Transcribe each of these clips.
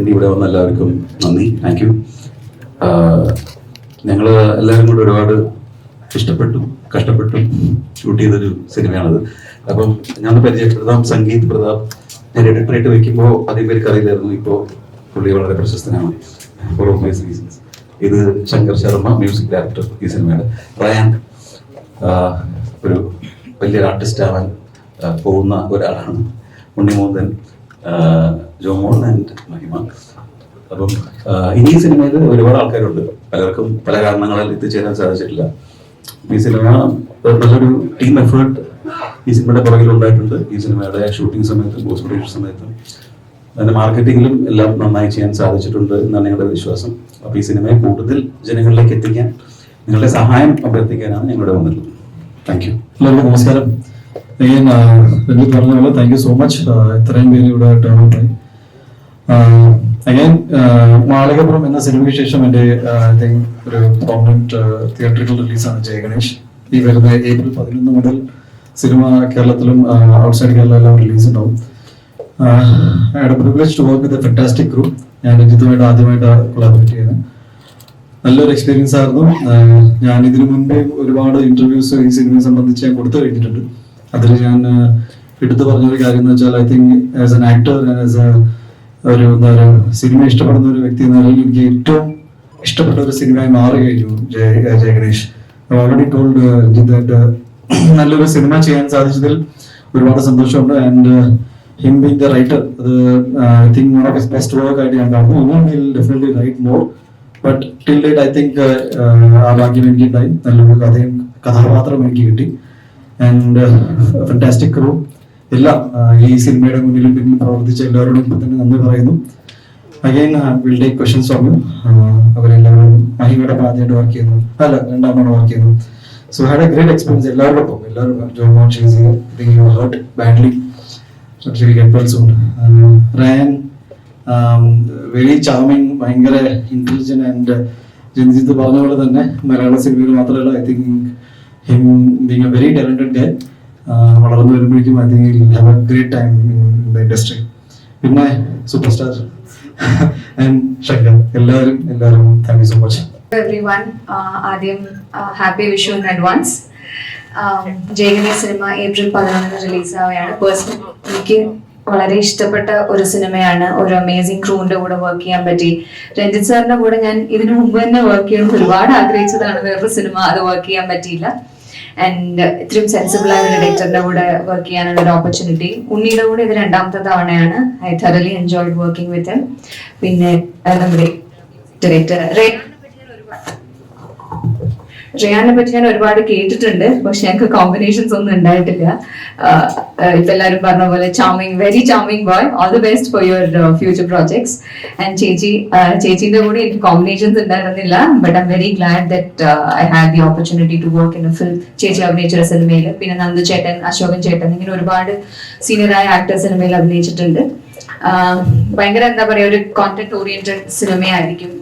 വേണ്ടി ഇവിടെ വന്ന എല്ലാവർക്കും നന്ദി, താങ്ക് യു. ഞങ്ങൾ എല്ലാവരും കൂടെ ഒരുപാട് ഇഷ്ടപ്പെട്ടു കഷ്ടപ്പെട്ടു ഷൂട്ട് ചെയ്തൊരു സിനിമയാണത്. അപ്പം ഞാൻ പരിചയപ്പെടുത്താം, സംഗീത് പ്രതാപ്. ഞാൻ എഡിറ്ററായിട്ട് വെക്കുമ്പോൾ അധികം പേർക്ക് അറിയില്ലായിരുന്നു. ഇപ്പോൾ പുള്ളി വളരെ പ്രശസ്തനാണ് ഫോർ ഓഫ് മൈ റീസൺസ്. ഇത് ശങ്കർ ശർമ്മ, മ്യൂസിക് ഡയറക്ടർ ഈ സിനിമയുടെ. റയാൻ ഒരു വലിയൊരു ആർട്ടിസ്റ്റ് ആവാൻ പോകുന്ന ഒരാളാണ്. ഉണ്ണിമോഹൻ, ജോമോൻ ആൻഡ് മഹിമ. അപ്പം ഇനി ഈ സിനിമയിൽ ഒരുപാട് ആൾക്കാരുണ്ട്. പലർക്കും പല കാരണങ്ങളാൽ എത്തിച്ചേരാൻ സാധിച്ചിട്ടില്ല. ഈ സിനിമ നല്ലൊരു ടീം എഫേർട്ട് ഈ സിനിമയുടെ പുറകിൽ ഉണ്ടായിട്ടുണ്ട്. ഈ സിനിമയുടെ ഷൂട്ടിംഗ് സമയത്തും പോസ്റ്റ് പ്രൊഡക്ഷൻ സമയത്തും അതിന്റെ മാർക്കറ്റിംഗിലും എല്ലാം നന്നായി ചെയ്യാൻ സാധിച്ചിട്ടുണ്ട് എന്നാണ് ഞങ്ങളുടെ വിശ്വാസം. അപ്പൊ ഈ സിനിമയെ കൂടുതൽ ജനങ്ങളിലേക്ക് എത്തിക്കാൻ നിങ്ങളുടെ സഹായം അഭ്യർത്ഥിക്കാനാണ് ഞങ്ങളുടെ വന്നിട്ടുള്ളത്. Thank you. എല്ലാവർക്കും നമസ്കാരം. രഞ്ജിത്ത് പറഞ്ഞ പോലെ താങ്ക് യു സോ മച്ച്. ഇത്രയും പേര് ഇവിടെ ടേൺ ഔട്ട് ആയി. മാളികപ്പുറം എന്ന സിനിമയ്ക്ക് ശേഷം എൻ്റെ ഒരു പ്രോമിനന്റ് തിയേറ്ററിക്കൽ റിലീസാണ് ജയഗണേഷ്. ഈ വരുന്ന ഏപ്രിൽ 11 മുതൽ സിനിമ കേരളത്തിലും ഔട്ട്സൈഡ് കേരള എല്ലാം റിലീസ് ഉണ്ടാവും. I had a privilege to work with a fantastic group. ഞാൻ രഞ്ജിത്തുമായിട്ട് ആദ്യമായിട്ട് കൊളാബറേറ്റ് ചെയ്യുന്നത് നല്ലൊരു എക്സ്പീരിയൻസ് ആയിരുന്നു. ഞാൻ ഇതിനു മുൻപേ ഒരുപാട് ഇന്റർവ്യൂസ് ഈ സിനിമയെ സംബന്ധിച്ച് ഞാൻ കൊടുത്തു കഴിഞ്ഞിട്ടുണ്ട്. അതിൽ ഞാൻ എടുത്തു പറഞ്ഞൊരു കാര്യം എന്ന് വെച്ചാൽ, I think as an actor as ഒരു എന്താ പറയുക സിനിമ ഇഷ്ടപ്പെടുന്ന ഒരു വ്യക്തി എന്ന നിലയിൽ എനിക്ക് ഏറ്റവും ഇഷ്ടപ്പെട്ട ഒരു സിനിമയായി മാറി കഴിഞ്ഞു ജയഗണേഷ്. ഓൾറെഡി ടോൾഡ് രഞ്ജിത്ത് നല്ലൊരു സിനിമ ചെയ്യാൻ സാധിച്ചതിൽ ഒരുപാട് സന്തോഷമുണ്ട്. And him being the writer, I think one of his best work I did. He'll definitely write more, but till date I think ആ ഭാഗ്യം എനിക്ക് ഉണ്ടായി. നല്ലൊരു കഥാപാത്രം എനിക്ക് കിട്ടി. And fantastic crew. എല്ലാം ഈ സിനിമയുടെ മുന്നിലും പിന്നിൽ പ്രവർത്തിച്ച എല്ലാവരോടും ഇപ്പം തന്നെ നന്ദി പറയുന്നു. Again will take questions from you. അവരെല്ലാവരും മഹിമയുടെ ആദ്യമായിട്ട് വർക്ക് ചെയ്യുന്നു, അല്ല രണ്ടാമതാണ് വർക്ക് ചെയ്യുന്നു. So had a great experience എല്ലാവരോടൊപ്പം. എല്ലാവരും ജോമോൻ, ഷീസി, you hurt badly. Ryan very charming, ഭയങ്കര ഇന്റലിജന്റ്. ആൻഡ് രഞ്ജിത്ത് പറഞ്ഞ പോലെ തന്നെ മലയാള സിനിമയിൽ മാത്രമല്ല, I think him being a very talented guy. വളർന്നു വരുമ്പോഴേക്കും I think he'll have a great time in the industry. പിന്നെ സൂപ്പർ സ്റ്റാർ ആൻഡ് ശങ്കർ. എല്ലാവരും thank you so much. Everyone, ആദ്യം happy Vishu in advance. Jayaganesh cinema April 11 release ആവുകയാണ്. Personally എനിക്ക് വളരെ ഇഷ്ടപ്പെട്ട ഒരു സിനിമയാണ്. ഒരു അമേസിംഗ് ക്രൂവിന്റെ കൂടെ വർക്ക് ചെയ്യാൻ പറ്റി. രഞ്ജിത്ത് സാറിന്റെ കൂടെ ഞാൻ ഇതിനു മുമ്പ് തന്നെ വർക്ക് ചെയ്യണം ഒരുപാട് ആഗ്രഹിച്ചതാണ്. വേറൊരു സിനിമ അത് വർക്ക് ചെയ്യാൻ പറ്റിയില്ല. ആൻഡ് ഇത്രയും സെൻസിബിൾ ആയ ഒരു ഡയറക്ടറിന്റെ കൂടെ വർക്ക് ചെയ്യാനുള്ള ഒരു ഓപ്പർച്യൂണിറ്റി. ഉണ്ണിയുടെ കൂടെ ഇത് 2ാമത്തെ തവണയാണ്. I thoroughly enjoyed working with him. പിന്നെ നമ്മുടെ ഡയറക്ടർ റയാനെ പറ്റി ഞാൻ ഒരുപാട് കേട്ടിട്ടുണ്ട്, പക്ഷെ ഞങ്ങൾക്ക് കോമ്പിനേഷൻസ് ഒന്നും ഉണ്ടായിട്ടില്ല. ഇപ്പൊ എല്ലാവരും പറഞ്ഞ പോലെ charming, very charming boy. All the best for your future projects. And ചേച്ചിന്റെ കൂടെ എനിക്ക് കോമ്പിനേഷൻസ് ഉണ്ടായിരുന്നില്ല, but I'm very glad that I had the opportunity to work in a film. ചേച്ചി അഭിനയിച്ച സിനിമയിൽ, പിന്നെ നന്ദു ചേട്ടൻ, അശോകൻ ചേട്ടൻ, ഇങ്ങനെ ഒരുപാട് സീനിയറായ ആക്ടേഴ്സ് സിനിമയിൽ അഭിനയിച്ചിട്ടുണ്ട്. ഭയങ്കര എന്താ പറയാ, ഒരു കോണ്ടന്റ് ഓറിയന്റഡ് സിനിമയായിരിക്കും.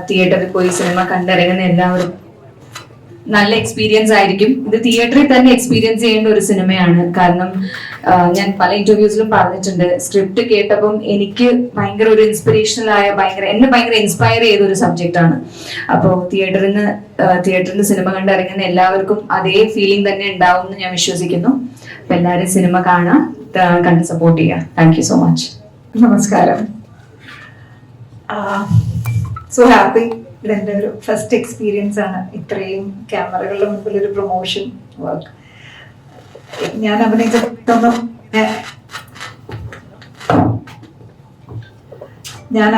തിയേറ്ററിൽ പോയി സിനിമ കണ്ടിറങ്ങുന്ന എല്ലാവരും നല്ല എക്സ്പീരിയൻസ് ആയിരിക്കും. ഇത് തിയേറ്ററിൽ തന്നെ എക്സ്പീരിയൻസ് ചെയ്യേണ്ട ഒരു സിനിമയാണ്. കാരണം ഞാൻ പല ഇന്റർവ്യൂസിലും പറഞ്ഞിട്ടുണ്ട്, സ്ക്രിപ്റ്റ് കേട്ടപ്പം എനിക്ക് ഭയങ്കര ഒരു ഇൻസ്പിറേഷണൽ ആയ, എന്നെ ഭയങ്കര ഇൻസ്പയർ ചെയ്ത ഒരു സബ്ജക്റ്റ് ആണ്. അപ്പോൾ തിയേറ്ററിൽ സിനിമ കണ്ടിറങ്ങുന്ന എല്ലാവർക്കും അതേ ഫീലിംഗ് തന്നെ ഉണ്ടാവും എന്ന് ഞാൻ വിശ്വസിക്കുന്നു. അപ്പൊ എല്ലാവരും സിനിമ കാണാം, കണ്ട് സപ്പോർട്ട് ചെയ്യാം. Thank you so much. നമസ്കാരം. So happy. ഇതെൻ്റെ ഒരു ഫസ്റ്റ് എക്സ്പീരിയൻസ് ആണ് ഇത്രയും ക്യാമറകളുടെ മുമ്പിൽ ഒരു പ്രൊമോഷൻ വർക്ക്. ഞാൻ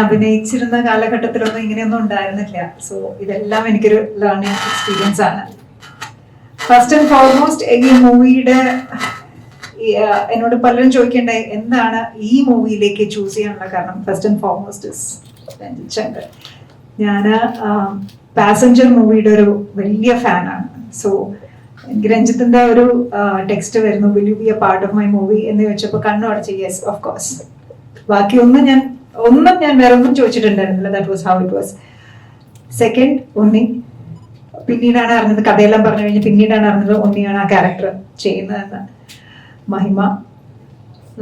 അഭിനയിച്ചിരുന്ന കാലഘട്ടത്തിലൊന്നും ഇങ്ങനെയൊന്നും ഉണ്ടായിരുന്നില്ല. സോ ഇതെല്ലാം എനിക്കൊരു ലേണിംഗ് എക്സ്പീരിയൻസ് ആണ്. ഫസ്റ്റ് ആൻഡ് ഫോർമോസ്റ്റ് ഈ മൂവിയുടെ എന്നോട് പലരും ചോദിക്കണ്ടേ എന്താണ് ഈ മൂവിയിലേക്ക് ചൂസ് ചെയ്യാനുള്ള കാരണം. First and foremost is Ranjith Shankar. ഞാൻ പാസഞ്ചർ മൂവിയുടെ ഒരു വലിയ ഫാനാണ്. സോ എനിക്ക് രഞ്ജിത്തിന്റെ ഒരു ടെക്സ്റ്റ് വരുന്നു, will you B A part of my movie എന്ന് ചോദിച്ചപ്പോൾ കണ്ണു അടച്ച് യെസ് ഓഫ് കോഴ്സ്. ബാക്കി ഒന്നും ഞാൻ വേറെ ഒന്നും ചോദിച്ചിട്ടുണ്ടായിരുന്നില്ല. That was how it was. Second Unni. പിന്നീടാണ് അറിഞ്ഞത്, കഥയെല്ലാം പറഞ്ഞു കഴിഞ്ഞ് പിന്നീടാണ് അറിഞ്ഞത് ഉണ്ണിയാണ് ആ ക്യാരക്ടർ ചെയ്യുന്നതെന്ന്. മഹിമ,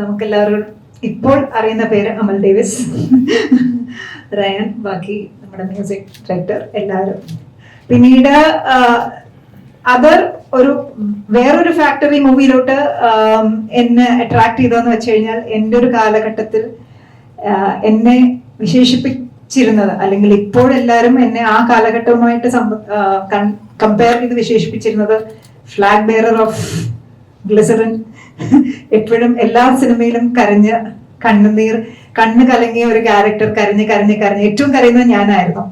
നമുക്കെല്ലാവരും ഇപ്പോൾ അറിയുന്ന പേര് അമൽ ഡേവിസ്. റയാൻ, ബാക്കി നമ്മുടെ മ്യൂസിക് ഡയറക്ടർ എല്ലാവരും. പിന്നീട് വേറൊരു ഫാക്ടറി മൂവിയിലോട്ട് എന്നെ അട്രാക്ട് ചെയ്തതെന്ന് വെച്ച് കഴിഞ്ഞാൽ, എൻ്റെ ഒരു കാലഘട്ടത്തിൽ എന്നെ വിശേഷിപ്പിച്ചിരുന്നത്, അല്ലെങ്കിൽ ഇപ്പോഴെല്ലാവരും എന്നെ ആ കാലഘട്ടവുമായിട്ട് കമ്പയർ ചെയ്ത് വിശേഷിപ്പിച്ചിരുന്നത് ഫ്ലാഗ് ബെയറർ ഓഫ് ഗ്ലിസറിൻ. എപ്പോഴും എല്ലാ സിനിമയിലും കണ്ണ് കലങ്ങിയ ഒരു ക്യാരക്ടർ, കരഞ്ഞ് ഏറ്റവും കരയുന്നത് ഞാനായിരുന്നു.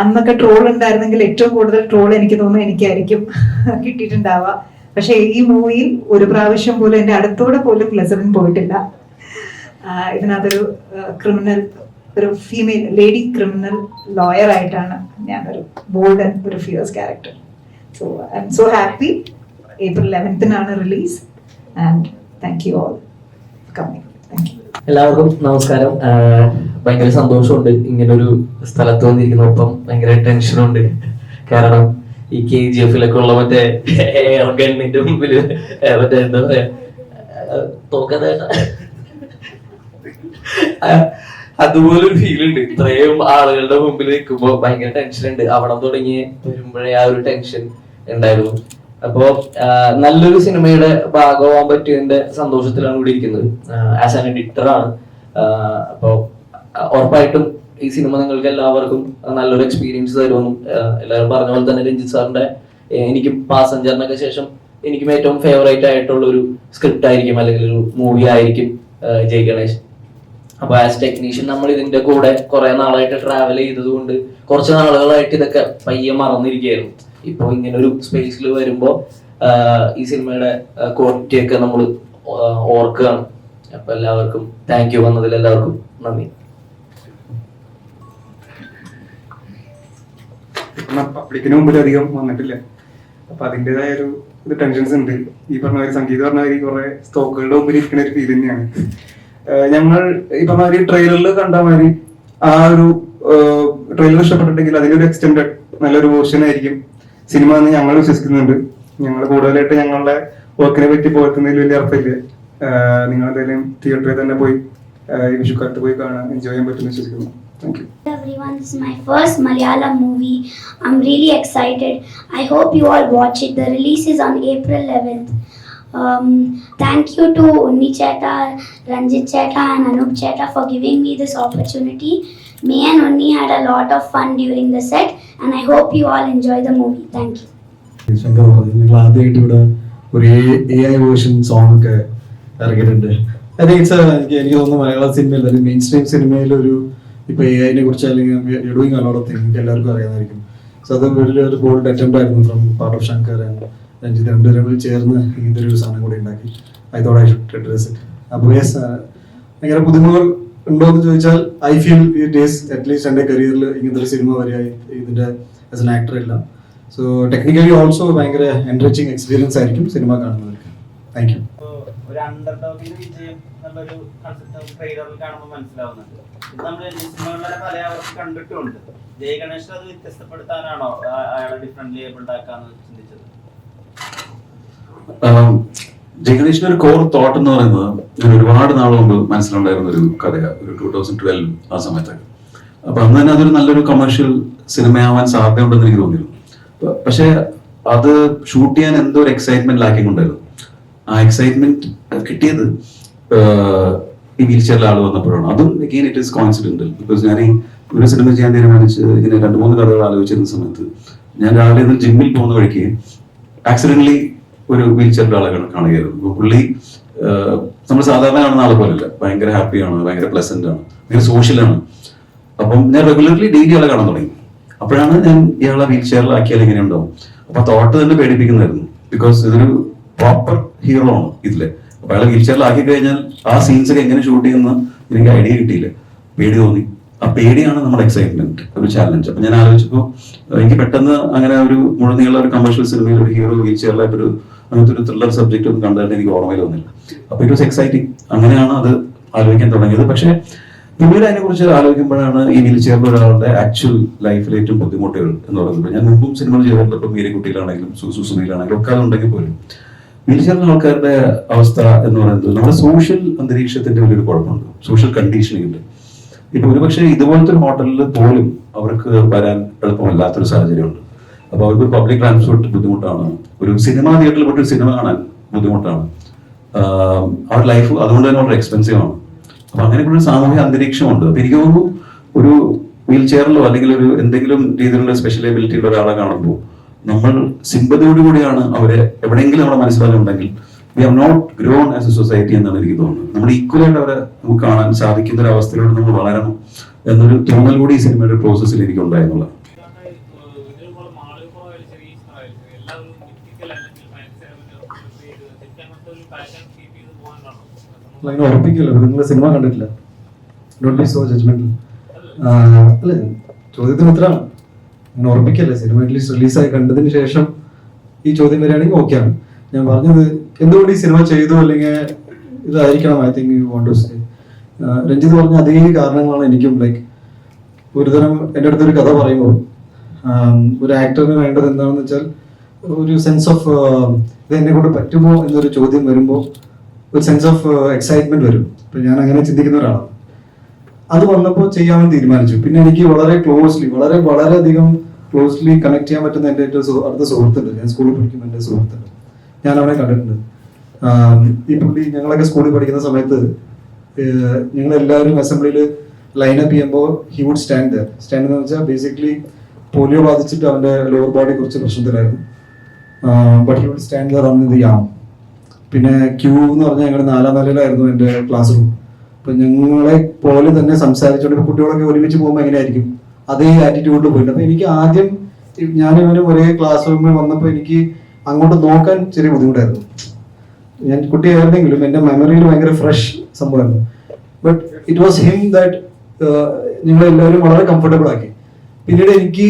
അന്നൊക്കെ ട്രോൾ ഉണ്ടായിരുന്നെങ്കിൽ ഏറ്റവും കൂടുതൽ ട്രോൾ എനിക്ക് തോന്നുന്നു എനിക്കായിരിക്കും കിട്ടിയിട്ടുണ്ടാവുക. പക്ഷെ ഈ മൂവിയിൽ ഒരു പ്രാവശ്യം പോലും എൻ്റെ അടുത്തോടെ പോലും ഗ്ലിസറിൻ പോയിട്ടില്ല. ഇതിനകത്തൊരു ഒരു ഫീമെയിൽ ലേഡി ക്രിമിനൽ ലോയർ ആയിട്ടാണ് ഞാനൊരു ബോൾഡ് ആൻഡ് ഒരു fears character. So I M so happy. April 11th release. And thank you all for coming. Thank you. എല്ലാവർക്കും നമസ്കാരം. ഭയങ്കര സന്തോഷമുണ്ട് ഇങ്ങനൊരു സ്ഥലത്ത് വന്നിരിക്കുന്ന. ഒപ്പം ഭയങ്കര ടെൻഷനുണ്ട്. കാരണം ഈ KGF-ലൊക്കെ ഉള്ള മറ്റേ ഗവൺമെന്റിന്റെ മുമ്പില് മറ്റേ എന്താ പറയാ തോക്കാതെ അതുപോലൊരു ഫീൽ ഉണ്ട്. ഇത്രയും ആളുകളുടെ മുമ്പിൽ നിൽക്കുമ്പോ ഭയങ്കര ടെൻഷൻ ഉണ്ട്. അവിടെ തുടങ്ങി വരുമ്പോഴേ ആ ഒരു ടെൻഷൻ ഉണ്ടായിരുന്നു. അപ്പോ നല്ലൊരു സിനിമയുടെ ഭാഗമാവാൻ പറ്റിയതിന്റെ സന്തോഷത്തിലാണ് ഇവിടെ ഇരിക്കുന്നത്. ആസ് ആൻ എഡിറ്റർ ആണ്. അപ്പോ ഉറപ്പായിട്ടും ഈ സിനിമ നിങ്ങൾക്ക് എല്ലാവർക്കും നല്ലൊരു എക്സ്പീരിയൻസ് തരുമെന്നും എല്ലാവരും പറഞ്ഞ പോലെ തന്നെ രഞ്ജിത്ത് സാറിന്റെ എനിക്ക് പാസഞ്ചറിനൊക്കെ ശേഷം എനിക്കും ഏറ്റവും ഫേവറേറ്റ് ആയിട്ടുള്ള ഒരു സ്ക്രിപ്റ്റ് ആയിരിക്കും, അല്ലെങ്കിൽ ഒരു മൂവി ആയിരിക്കും ജയ് ഗണേഷ്. അപ്പൊ ആസ് ടെക്നീഷ്യൻ നമ്മൾ ഇതിന്റെ കൂടെ കുറെ നാളായിട്ട് ട്രാവൽ ചെയ്തത് കൊണ്ട് കുറച്ച് നാളുകളായിട്ട് ഇതൊക്കെ പയ്യെ മറന്നിരിക്കുകയായിരുന്നു. ഇപ്പൊ ഇങ്ങനെ ഒരു സ്പേസിൽ വരുമ്പോ ഈ സിനിമയുടെ ക്വാളിറ്റി ഒക്കെ നമ്മൾ ഓർക്കുകയാണ്. അപ്പൊ എല്ലാവർക്കും താങ്ക് യു. വന്നതിൽ എല്ലാവർക്കും നന്ദി. പബ്ലിക്കിന് മുമ്പിൽ അധികം വന്നിട്ടില്ല. അപ്പൊ അതിൻ്റെതായ ഒരു ടെൻഷൻസ് ഉണ്ട്. ഈ പറഞ്ഞ മാതിരി സംഗീതം പറഞ്ഞ മാതിരി കുറെ സ്റ്റോക്കുകളുടെ മുമ്പിൽ ഇരിക്കുന്ന ഒരു ഫീൽ തന്നെയാണ്. ഞങ്ങൾ ഈ പറഞ്ഞ മാതിരി ട്രെയിലറിൽ കണ്ട മാതിരി ആ ഒരു ട്രെയിലർ ഇഷ്ടപ്പെട്ടിട്ടുണ്ടെങ്കിൽ അതിന്റെ ഒരു എക്സ്റ്റൻഡഡ് നല്ലൊരു വേർഷൻ ആയിരിക്കും സിനിമ എന്ന് ഞങ്ങൾ വിശ്വസിക്കുന്നുണ്ട്. ഞങ്ങൾ കൂടുതലായിട്ട് ഞങ്ങളുടെ വർക്കിനെ പറ്റി പോകത്തുന്നതിൽ വലിയ അർത്ഥമില്ല. നിങ്ങൾ എന്തായാലും തിയേറ്ററിൽ തന്നെ പോയി ഈ വിഷുക്കാലത്ത് പോയി കാണാൻ എൻജോയ് ചെയ്യാൻ പറ്റുമെന്ന് വിശ്വസിക്കുന്നു. Thank you. Everyone, this is my first Malayalam movie. I'm really excited. I hope you all watch it. The release is on April 11th. Thank you to Unni Cheta, Ranjit Cheta and Anup Cheta for giving me this opportunity. Me and Unni had a lot of fun during the set and I hope you all enjoy the movie. Thank you. Shankar പറഞ്ഞു, നിങ്ങൾ ആദ്യമായിട്ട് ഇവിടെ ഒരു AI version song ഒക്കെ ഇറങ്ങിയിട്ടുണ്ട്. എനിക്ക് തോന്നുന്നു മലയാള സിനിമയിൽ അല്ലെങ്കിൽ മെയിൻ സ്ട്രീം സിനിമയിൽ ഒരു ഇപ്പൊ AI-നെ കുറിച്ച് അല്ലെങ്കിൽ ഡൂയിങ് അലോട്ട് ഓഫ് തിങ് എല്ലാവർക്കും അറിയാമായിരിക്കും. സോ അത് വലിയൊരു ബോൾഡ് അറ്റംപ്റ്റ് ആയിരുന്നു from part of Shankar and Ranjith. രണ്ടുപേരും ചേർന്ന് ഇങ്ങനത്തെ ഒരു സാധനം കൂടി ഉണ്ടാക്കി. I thought I should address it. അപ്പോൾ ഭയങ്കര പുതുമകൾ ഉണ്ടോ എന്ന് ചോദിച്ചാൽ I feel it is at least എൻ്റെ കരിയറിൽ ഇങ്ങനത്തെ ഒരു സിനിമ വരെ ഇതിന്റെ ആസ് എൻ ആക്ടർ ഇല്ല. സോ ടെക്നിക്കലി ഓൾസോ ഭയങ്കര എൻറിച്ചിങ് എക്സ്പീരിയൻസ് ആയിരിക്കും സിനിമ കാണുന്നവർക്ക്. Thank you. ഒരു അണ്ടർഡോഗിന് വിജയം എന്നുള്ളൊരു കൺസെപ്റ്റ് ട്രെയിലറിൽ കാണുമ്പോൾ മനസ്സിലാവുന്നുണ്ട്. ഇത് നമ്മൾ സിനിമകളിലെ പല ആവർത്തി കണ്ടിട്ടുമുണ്ട്. ജയ് ഗണേഷ് അത് വ്യത്യസ്തപ്പെടുത്താനാണോ അയാളെ ഡിഫറെന്റ്ലി ഏബിൾഡ് ആക്കാന്ന് ചിന്തിച്ചത്? ജയ് ഗണേഷിന്റെ ഒരു കോർ തോട്ട് എന്ന് പറയുന്നത് ഞാൻ ഒരുപാട് നാൾ മുമ്പ് മനസ്സിലുണ്ടായിരുന്ന ഒരു കഥയാണ്. ഒരു 2012 ആ സമയത്തൊക്കെ. അപ്പൊ അന്ന് തന്നെ അതൊരു നല്ലൊരു കമേഴ്ഷ്യൽ സിനിമയാവാൻ സാധ്യതയുണ്ടെന്ന് എനിക്ക് തോന്നിയിരുന്നു. പക്ഷെ അത് ഷൂട്ട് ചെയ്യാൻ എന്തോ ഒരു എക്സൈറ്റ്മെന്റ് ലാക്കിംഗ് ഉണ്ടായിരുന്നു. ആ എക്സൈറ്റ്മെന്റ് കിട്ടിയത് ഈ വീൽ ചെയറിൽ ആൾ വന്നപ്പോഴാണ്. അതും അഗെയിൻ ഇറ്റ് ഈസ് കോയിൻസിഡന്റൽ. ബിക്കോസ് ഞാൻ ഈ ഒരു സിനിമ ചെയ്യാൻ തീരുമാനിച്ച് ഇങ്ങനെ 2-3 കഥകൾ ആലോചിച്ചിരുന്ന സമയത്ത് ഞാൻ രാവിലെ നിന്ന് ജിമ്മിൽ പോകുന്ന വഴിക്ക് ആക്സിഡന്റലി ഒരു വീൽ ചെയറിൽ ആളെ കാണുകയായിരുന്നു. പുള്ളി നമ്മൾ സാധാരണ കാണുന്ന ആളെ പോലെയല്ല. ഭയങ്കര ഹാപ്പിയാണ്, ഭയങ്കര പ്ലസന്റ് ആണ്, ഭയങ്കര സോഷ്യലാണ്. അപ്പം ഞാൻ റെഗുലർലി ഡെയിലി ആളെ കാണാൻ തുടങ്ങി. അപ്പോഴാണ് ഞാൻ ഇയാളെ വീൽ ചെയറിലാക്കിയാൽ എങ്ങനെ ഉണ്ടാവും. അപ്പൊ തോട്ട് തന്നെ പേടിപ്പിക്കുന്നതായിരുന്നു. ബിക്കോസ് ഇതൊരു പ്രോപ്പർ ഹീറോ ആണ് ഇതില്. അപ്പൊ അയാളെ വീൽ ചെയറിലാക്കി കഴിഞ്ഞാൽ ആ സീൻസ് ഒക്കെ എങ്ങനെ ഷൂട്ട് ചെയ്യുന്ന എനിക്ക് ഐഡിയ കിട്ടിയില്ല. പേടി തോന്നി. ആ പേടിയാണ് നമ്മുടെ എക്സൈറ്റ്മെന്റ്, ഒരു ചാലഞ്ച്. അപ്പൊ ഞാൻ ആലോചിച്ചപ്പോ എനിക്ക് പെട്ടെന്ന് അങ്ങനെ ഒരു മുഴുനീള ഒരു കമേഴ്ഷ്യൽ സിനിമയിൽ ഒരു ഹീറോ വീൽ ചെയറിലായിട്ടൊരു അങ്ങനത്തെ ഒരു ത്രില്ലർ സബ്ജക്ട് ഒന്നും കണ്ടതായിട്ട് എനിക്ക് ഓർമ്മയിൽ വന്നില്ല. അപ്പൊ ഇറ്റ് വാസ് എക്സൈറ്റിംഗ്. അങ്ങനെയാണ് അത് ആലോചിക്കാൻ തുടങ്ങിയത്. പക്ഷെ പിന്നീട് അതിനെ കുറിച്ച് ആലോചിക്കുമ്പോഴാണ് ഈ വീൽ ചെയറിൽ ഒരാളുടെ ആക്ച്വൽ ലൈഫിലെ ഏറ്റവും ബുദ്ധിമുട്ടുകൾ എന്ന് പറയുന്നത്. ഞാൻ മുമ്പും സിനിമകൾ ചെയ്തിട്ടുണ്ട്. ഇപ്പം മീരക്കുട്ടിയിലാണെങ്കിലും സുനിലാണെങ്കിലും ഒക്കെ അതുണ്ടെങ്കിൽ പോലും വീൽ ചെയറിലെ ആൾക്കാരുടെ അവസ്ഥ എന്ന് പറയുന്നത് നമ്മുടെ സോഷ്യൽ അന്തരീക്ഷത്തിന്റെ വലിയൊരു കുഴപ്പമുണ്ട്, സോഷ്യൽ കണ്ടീഷനിങ് ഉണ്ട്. ഇപ്പൊ ഒരുപക്ഷെ ഇതുപോലത്തെ ഒരു ഹോട്ടലിൽ പോലും അവർക്ക് വരാൻ എളുപ്പമല്ലാത്തൊരു സാഹചര്യമുണ്ട്. അപ്പൊ അവർക്ക് പബ്ലിക് ട്രാൻസ്പോർട്ട് ബുദ്ധിമുട്ടാണ്, ഒരു സിനിമാ തിയേറ്ററിൽ പോയിട്ട് സിനിമ കാണാൻ ബുദ്ധിമുട്ടാണ്, അവരുടെ ലൈഫ് അതുകൊണ്ട് തന്നെ വളരെ എക്സ്പെൻസീവ് ആണ്. അപ്പൊ അങ്ങനെയൊക്കെ ഒരു സാമൂഹിക അന്തരീക്ഷമുണ്ട്. അപ്പൊ എനിക്ക് തോന്നുന്നു ഒരു വീൽ ചെയറിലോ അല്ലെങ്കിൽ ഒരു എന്തെങ്കിലും രീതിയിലുള്ള സ്പെഷ്യൽ എബിലിറ്റി ഉള്ള ഒരാളെ കാണുമ്പോൾ നമ്മൾ സിമ്പതിയോടുകൂടിയാണ് അവരെ എവിടെയെങ്കിലും നമ്മുടെ മനസ്സിലുണ്ടെങ്കിൽ we have not grown as a society എന്നാണ് എനിക്ക് തോന്നുന്നത്. നമ്മൾ ഈക്വലായിട്ട് അവരെ നമുക്ക് കാണാൻ സാധിക്കുന്ന ഒരു അവസ്ഥയിലൂടെ നമ്മൾ വളരണം എന്നൊരു തോന്നൽ കൂടി ഈ സിനിമയുടെ പ്രോസസ്സിൽ എനിക്ക് ഉണ്ടായിരുന്നുള്ളത്. അങ്ങനെ ഉറപ്പിക്കില്ല, നിങ്ങൾ സിനിമ കണ്ടിട്ടില്ല. Don't be so judgemental. അല്ല, ചോദ്യത്തിന് ഉത്തരമാണ്. അങ്ങനെ ഉറപ്പിക്കല്ലേ, സിനിമ അറ്റ്ലീസ്റ്റ് റിലീസായി കണ്ടതിന് ശേഷം ഈ ചോദ്യം വരികയാണെങ്കിൽ ഓക്കെയാണ്. ഞാൻ പറഞ്ഞത് എന്തുകൊണ്ട് ഈ സിനിമ ചെയ്തു അല്ലെങ്കിൽ ഇതായിരിക്കണം I think you want to say. Ranjith പറഞ്ഞ അതേ കാരണങ്ങളാണ് എനിക്കും. ലൈക്ക് ഒരുതരം എൻ്റെ അടുത്തൊരു കഥ പറയുമ്പോൾ ഒരു ആക്ടറിന് വേണ്ടത് എന്താണെന്ന് വെച്ചാൽ ഒരു സെൻസ് ഓഫ് ഇത് എന്നെ കൊണ്ട് പറ്റുമോ എന്നൊരു ചോദ്യം വരുമ്പോൾ ഒരു സെൻസ് ഓഫ് എക്സൈറ്റ്മെന്റ് വരും. ഇപ്പൊ ഞാൻ അങ്ങനെ ചിന്തിക്കുന്ന ഒരാളാണ്. അത് വന്നപ്പോൾ ചെയ്യാമെന്ന് തീരുമാനിച്ചു. പിന്നെ എനിക്ക് വളരെയധികം ക്ലോസ്ലി കണക്ട് ചെയ്യാൻ പറ്റുന്ന എൻ്റെ ഏറ്റവും അടുത്ത സുഹൃത്തുണ്ട്. ഞാൻ സ്കൂളിൽ പഠിക്കുന്ന എൻ്റെ സുഹൃത്തുണ്ട്. ഞാൻ അവനെ കണ്ടിട്ടുണ്ട്. ഈ പുള്ളി ഞങ്ങളൊക്കെ സ്കൂളിൽ പഠിക്കുന്ന സമയത്ത് ഞങ്ങളെല്ലാവരും അസംബ്ലിയിൽ ലൈനപ്പ് ചെയ്യുമ്പോൾ ഹി വുഡ് സ്റ്റാൻഡ് എന്ന് വെച്ചാൽ ബേസിക്കലി പോളിയോ ബാധിച്ചിട്ട് അവൻ്റെ ലോവർ ബോഡി കുറച്ച് പ്രശ്നത്തിലായിരുന്നു. But he would stand there on the arm. പിന്നെ ക്യൂ എന്ന് പറഞ്ഞാൽ ഞങ്ങൾ 4ാം നിലയിലായിരുന്നു എൻ്റെ ക്ലാസ് റൂം. അപ്പൊ ഞങ്ങളെ പോലെ തന്നെ സംസാരിച്ചോണ്ട് കുട്ടികളൊക്കെ ഒരുമിച്ച് പോകുമ്പോൾ എങ്ങനെയായിരിക്കും അതേ ആറ്റിറ്റ്യൂഡിൽ പോയിട്ട്. അപ്പൊ എനിക്ക് ആദ്യം ഞാനിവനും ഒരേ ക്ലാസ് റൂമിൽ വന്നപ്പോൾ എനിക്ക് അങ്ങോട്ട് നോക്കാൻ ചെറിയ ബുദ്ധിമുട്ടായിരുന്നു. ഞാൻ കുട്ടിയായിരുന്നെങ്കിലും എൻ്റെ മെമ്മറിയിൽ ഭയങ്കര ഫ്രഷ് സംഭവമായിരുന്നു. But it was him that ഞങ്ങളെല്ലാവരും വളരെ കംഫർട്ടബിൾ ആക്കി. പിന്നീട് എനിക്ക്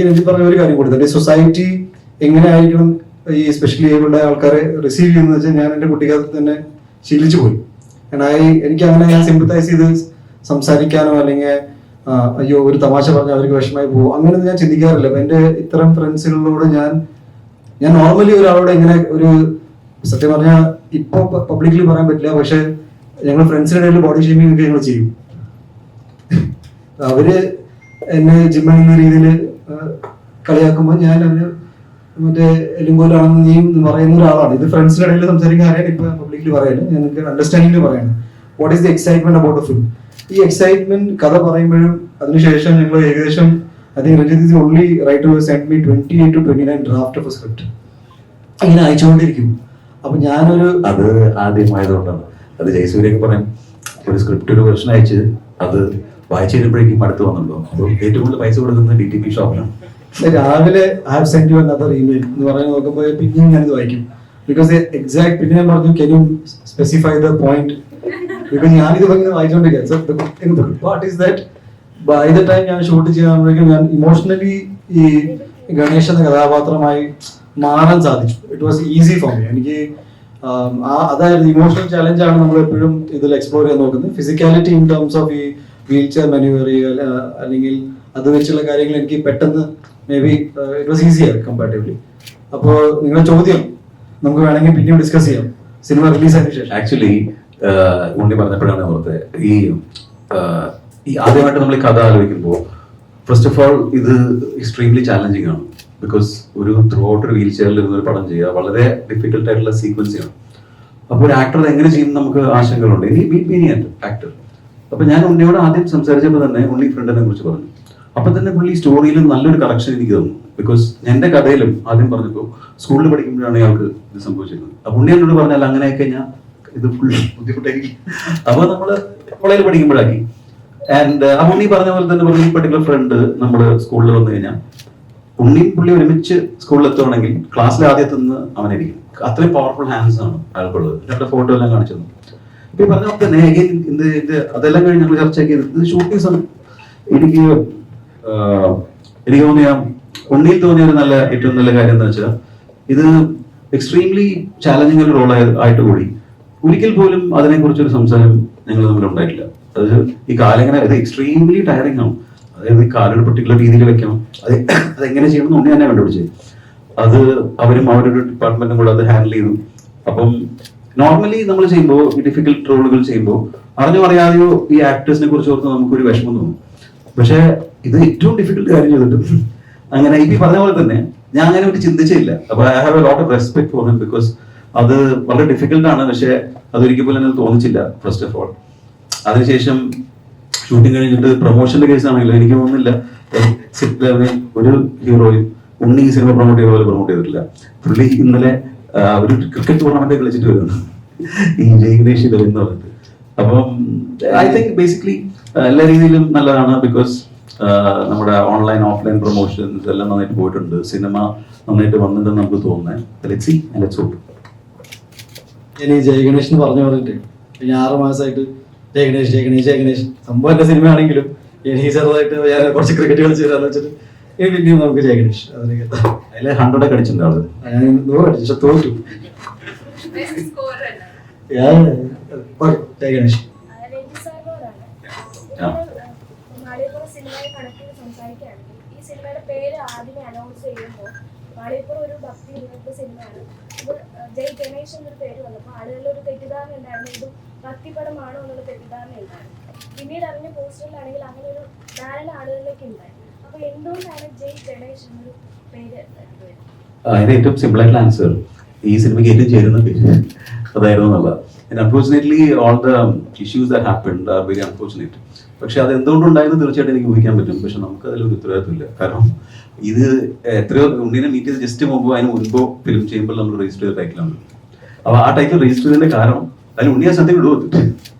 രഞ്ജിത്ത് പറഞ്ഞ ഒരു കാര്യം കൊടുത്തത്, സൊസൈറ്റി എങ്ങനെ ആയിരിക്കണം ഈ സ്പെഷ്യലി ഏബിൾഡ് ആൾക്കാരെ റിസീവ് ചെയ്യുന്നത് വെച്ചാൽ ഞാൻ എൻ്റെ കുട്ടിക്കാലത്ത് തന്നെ ശീലിച്ചു പോയി. എനിക്ക് അങ്ങനെ ഞാൻ സിമ്പത്തൈസ് ചെയ്ത് സംസാരിക്കാനോ അല്ലെങ്കിൽ അയ്യോ ഒരു തമാശ പറഞ്ഞാൽ അവർക്ക് വിഷമായി പോകും അങ്ങനെയൊന്നും ഞാൻ ചിന്തിക്കാറില്ല. അപ്പൊ എൻ്റെ ഇത്തരം ഫ്രണ്ട്സുകളോട് ഞാൻ നോർമലി ഒരാളോട് ഇങ്ങനെ ഒരു സത്യം പറഞ്ഞാൽ ഇപ്പൊ പബ്ലിക്കലി പറയാൻ പറ്റില്ല, പക്ഷെ ഞങ്ങൾ ഫ്രണ്ട്സിന്റെ ഇടയിൽ ബോഡി ഷേമിംഗ് ഒക്കെ ഞങ്ങൾ ചെയ്യും. അവര് എന്നെ ജിമ്മ എന്ന രീതിയിൽ കളിയാക്കുമ്പോൾ ഞാൻ അവര് മറ്റേ എലുമ്പോലാണെന്ന് നീ പറയുന്ന ഒരാളാണ്. ഇത് ഫ്രണ്ട്സിന്റെ ഇടയിൽ സംസാരിക്കാൻ അറിയാൻ ഇപ്പൊ പബ്ലിക്കലി പറയാനില്ല, ഞങ്ങൾക്ക് അണ്ടർസ്റ്റാൻഡിംഗ് പറയാണ്. What is the excitement about a film. ഈ എക്സൈറ്റ്മെന്റ് കഥ പറയുമ്പോഴും അതിനുശേഷം ഞങ്ങൾ ഏകദേശം I think Ranjith is only right to send me 28 to 29 draft of a script ഇങ്ങനെ അയച്ചുകൊണ്ടിരിക്കും. അപ്പൊ ഞാനൊരു അത് ആദ്യമായതുകൊണ്ടാണ്. അത് ജയസൂര്യൊക്കെ പറയാം, ഒരു സ്ക്രിപ്റ്റ് ഒരു വെർഷൻ അയച്ച് അത് വായിച്ചു കഴിയുമ്പോഴേക്കും അടുത്ത് വന്നിട്ടുണ്ടോ. അപ്പോൾ ഏറ്റവും കൂടുതൽ പൈസ കൊടുക്കുന്നത് DTP ഷോപ്പിലാണ്. രാവിലെ I have send you another email എന്ന് പറഞ്ഞ് നോക്കുമ്പോൾ പിന്നെയും ഞാനിത് വായിക്കും. ബിക്കോസ് എക്സാക്ട് പിന്നെ ഞാൻ പറഞ്ഞു can you specify the point, because ഞാനിത് ഭയങ്കര വായിച്ചുകൊണ്ടിരിക്കുക. What is that by the time ഞാൻ ഷൂട്ട് ചെയ്യാകുമ്പോഴേക്കും ഞാൻ ഇമോഷണലി ഈ ഗണേഷ് എന്ന കഥാപാത്രമായി മാറാൻ സാധിച്ചു. It was easy for me. എനിക്ക് അതായത് ഇമോഷണൽ ചാലഞ്ചാണ് നമ്മൾ എപ്പോഴും ഇതിൽ എക്സ്പ്ലോർ ചെയ്യാൻ നോക്കുന്നത്. ഫിസിക്കാലിറ്റി ഇൻ ടേംസ് ഓഫ് ഈ വീൽ ചെയർ മാനുവർ അല്ലെങ്കിൽ അത് വെച്ചുള്ള കാര്യങ്ങൾ എനിക്ക് പെട്ടെന്ന് maybe it was easier comparatively. അപ്പോൾ നിങ്ങളുടെ ചോദ്യം നമുക്ക് വേണമെങ്കിൽ പിന്നെയും ഡിസ്കസ് ചെയ്യാം സിനിമ റിലീസ് ആയതിനു ശേഷം. ആക്ച്വലി ഉണ്ണി പറഞ്ഞപ്പോഴാണ് ഓർത്തെ ഈ ആദ്യമായിട്ട് നമ്മൾ ഈ കഥ ആലോചിക്കുമ്പോൾ ഫസ്റ്റ് ഓഫ് ഓൾ ഇത് എക്സ്ട്രീംലി ചാലഞ്ചിങ് ആണ്. ബിക്കോസ് ഒരു ത്രൂ ഔട്ട് ഒരു വീൽ ചെയറിൽ ഇരുന്നൊരു പടം ചെയ്യുക വളരെ ഡിഫിക്കൽട്ട് ആയിട്ടുള്ള സീക്വൻസ് ആണ്. അപ്പോൾ ഒരു ആക്ടർ എങ്ങനെ ചെയ്യും നമുക്ക് ആശങ്കകളുണ്ട്. ഇനി ആക്ടർ. അപ്പൊ ഞാൻ ഉണ്ണിയോട് ആദ്യം സംസാരിച്ചപ്പോൾ തന്നെ ഉണ്ണി ഫ്രണ്ടിനെ കുറിച്ച് പറഞ്ഞു. അപ്പൊ തന്നെ പുള്ളി സ്റ്റോറിയിലും നല്ലൊരു കറക്ഷൻ എനിക്ക് തന്നു. ബിക്കോസ് എന്റെ കഥയിലും ആദ്യം പറഞ്ഞപ്പോൾ സ്കൂളിൽ പഠിക്കുമ്പോഴാണ് ഇയാൾക്ക് ഇത് സംഭവിച്ചിരുന്നത്. അപ്പൊ ഉണ്ണി എന്നോട് പറഞ്ഞാൽ അങ്ങനെയൊക്കെ ഞാൻ ഇത് ഫുൾ ബുദ്ധിമുട്ടായിരിക്കും. അപ്പൊ നമ്മള് കോളേജിൽ പഠിക്കുമ്പോഴാക്കി. ആൻഡ് ആ ഉണ്ണി പറഞ്ഞ പോലെ തന്നെ പറഞ്ഞു, ഈ പർട്ടിക്കുലർ ഫ്രണ്ട് നമ്മള് സ്കൂളിൽ വന്നു കഴിഞ്ഞാൽ ഉണ്ണിയും പുള്ളി ഒരുമിച്ച് സ്കൂളിൽ എത്തുവാണെങ്കിൽ ക്ലാസ്സിൽ ആദ്യത്തുനിന്ന് അവനായിരിക്കും. അത്രയും പവർഫുൾ ഹാൻഡ്സ് ആണ് അയാൾക്കുള്ളത്. ഞങ്ങളുടെ ഫോട്ടോ എല്ലാം കാണിച്ചു തന്നു. ഇപ്പൊ ഈ പറഞ്ഞ തന്നെ ഇത് അതെല്ലാം കഴിഞ്ഞ് ഞങ്ങൾ ചർച്ചയാക്കി ഇത് ഷൂട്ടിംഗ് സമയം എനിക്ക് തോന്നിയ ഉണ്ണിയിൽ തോന്നിയ ഒരു ഏറ്റവും നല്ല കാര്യം എന്താ വെച്ചാൽ ഇത് എക്സ്ട്രീംലി ചാലഞ്ചിങ് ഒരു റോൾ ആയിട്ട് കൂടി ഒരിക്കൽ പോലും അതിനെക്കുറിച്ചൊരു സംസാരം ഞങ്ങൾ തമ്മിൽ ഉണ്ടായിട്ടില്ല. അതായത് ഈ കാലെങ്ങനെ ഇത് എക്സ്ട്രീംലി ടയറിംഗ് ആണ്. അതായത് ഈ കാലൊരു പെർട്ടിക്കുലർ രീതിയിൽ വെക്കണം, അതെങ്ങനെ ചെയ്യണം ഉണ്ണി തന്നെ കണ്ടുപിടിച്ചത്. അത് അവരും അവരൊരു ഡിപ്പാർട്ട്മെന്റും കൂടെ അത് ഹാൻഡിൽ ചെയ്തു. അപ്പം നോർമലി നമ്മൾ ചെയ്യുമ്പോൾ ഈ ഡിഫിക്കൽട്ട് റോളുകൾ ചെയ്യുമ്പോൾ അറിഞ്ഞോ അറിയാതെയോ ഈ ആക്ടേഴ്സിനെ കുറിച്ച് ഓർത്ത് നമുക്കൊരു വിഷമം തോന്നും. പക്ഷേ ഇത് ഏറ്റവും ഡിഫിക്കൽട്ട് കാര്യം ചെയ്തിട്ടുണ്ട്. അങ്ങനെ ഈ പറഞ്ഞ പോലെ തന്നെ ഞാൻ അങ്ങനെ ഒരു ചിന്തിച്ചില്ല. അപ്പൊ I have a lot of respect for him because അത് വളരെ ഡിഫിക്കൽട്ടാണ്. പക്ഷെ അതൊരിക്കൽ പോലും എനിക്ക് തോന്നിച്ചില്ല ഫസ്റ്റ് ഓഫ് ഓൾ. അതിനുശേഷം ഷൂട്ടിംഗ് കഴിഞ്ഞിട്ട് പ്രൊമോഷന്റെ കേസ് ആണെങ്കിലും എനിക്ക് തോന്നുന്നില്ല ഒരു ഹീറോയും ഉണ്ണി ഈ സിനിമ പ്രൊമോട്ട് ചെയ്ത പോലെ പ്രൊമോട്ട് ചെയ്തിട്ടില്ല. പുള്ളി ഇന്നലെ ഒരു ക്രിക്കറ്റ് ടൂർണമെന്റ് കളിച്ചിട്ട് വരുന്നു ഈ ജയഗണേഷ് ഇത് എന്ന് പറഞ്ഞിട്ട്. അപ്പം ഐ തിങ്ക് ബേസിക്കലി എല്ലാ രീതിയിലും നല്ലതാണ്. ബിക്കോസ് നമ്മുടെ ഓൺലൈൻ ഓഫ്ലൈൻ പ്രൊമോഷൻസ് എല്ലാം നന്നായിട്ട് പോയിട്ടുണ്ട്. സിനിമ നന്നായിട്ട് വന്നിട്ടുണ്ടെന്ന് നമുക്ക് തോന്നുന്നത്. ഞാൻ ഈ ജയഗണേഷ് എന്ന് പറഞ്ഞു പറഞ്ഞിട്ട് കഴിഞ്ഞ 6 മാസമായിട്ട് ജയഗണേഷ് സംഭവം എന്റെ സിനിമയാണെങ്കിലും എനിക്ക് ചെറുതായിട്ട് ഞാൻ കുറച്ച് ക്രിക്കറ്റ് കളിച്ച് തരാന്ന് വെച്ചിട്ട് പിന്നെയും നമുക്ക് ജയഗണേഷ് അതിലെ 100 അടിച്ചിട്ടുണ്ട് ആള്. ഞാൻ 100 അടിച്ചു, പക്ഷെ തോറ്റു. ജയഗണേഷ് സിനിമയെ കണക്കിൽ സംസാരിക്കുകയാണെങ്കിൽ ഈ സിനിമയുടെ പേര് ആദ്യമേ അനൗൺസ് ചെയ്യുമ്പോൾ മാളികപ്പുറം ഒരു ഭക്തി വിനോദ സിനിമയാണ്. ഇത് ജയ് ഗണേഷ് എന്നൊരു പേര് വന്നപ്പോൾ ആളുകളിൽ ഒരു തെറ്റിദ്ധാരണ ഉണ്ടായിരുന്നു, ഇത് ഭക്തിപടമാണോ എന്നുള്ള തെറ്റിദ്ധാരണ ഉണ്ടായിരുന്നു. പിന്നീട് അറിഞ്ഞ പോസ്റ്ററിലാണെങ്കിൽ അങ്ങനെ ഒരു ധാരണ ആളുകളിലേക്ക് ഉണ്ടായി. അപ്പൊ എന്തുകൊണ്ടാണ് ജയ് ഗണേഷ് എന്നൊരു പേര്? അതിന്റെ ഏറ്റവും സിമ്പിൾ ആയിട്ടുള്ള ആൻസർ ഈ സിനിമയ്ക്ക് ഏറ്റവും ചേരുന്ന പേര് അതായിരുന്നു എന്നുള്ളത്. Unfortunately all the issues that happened are very unfortunate. പക്ഷെ അത് എന്തുകൊണ്ടുണ്ടായെന്ന് തീർച്ചയായിട്ടും എനിക്ക് ഊഹിക്കാൻ പറ്റും. പക്ഷെ നമുക്ക് അതിലൊരു ഉത്തരവാദിത്വമില്ല. കാരണം ഇത് എത്രയോ ഉണ്ണിനെ മീറ്റ് ചെയ്ത് ജസ്റ്റ് മുമ്പോ അതിന് മുൻപോ ഫിലിം ചെയ്യുമ്പോൾ നമ്മൾ രജിസ്റ്റർ ചെയ്ത ടൈറ്റിലാണ്. അപ്പൊ ആ ടൈറ്റിൽ രജിസ്റ്റർ ചെയ്തതിന്റെ കാരണം അതിന് ഉണ്ണിയെ സത്യം വിടുവന്നിട്ട്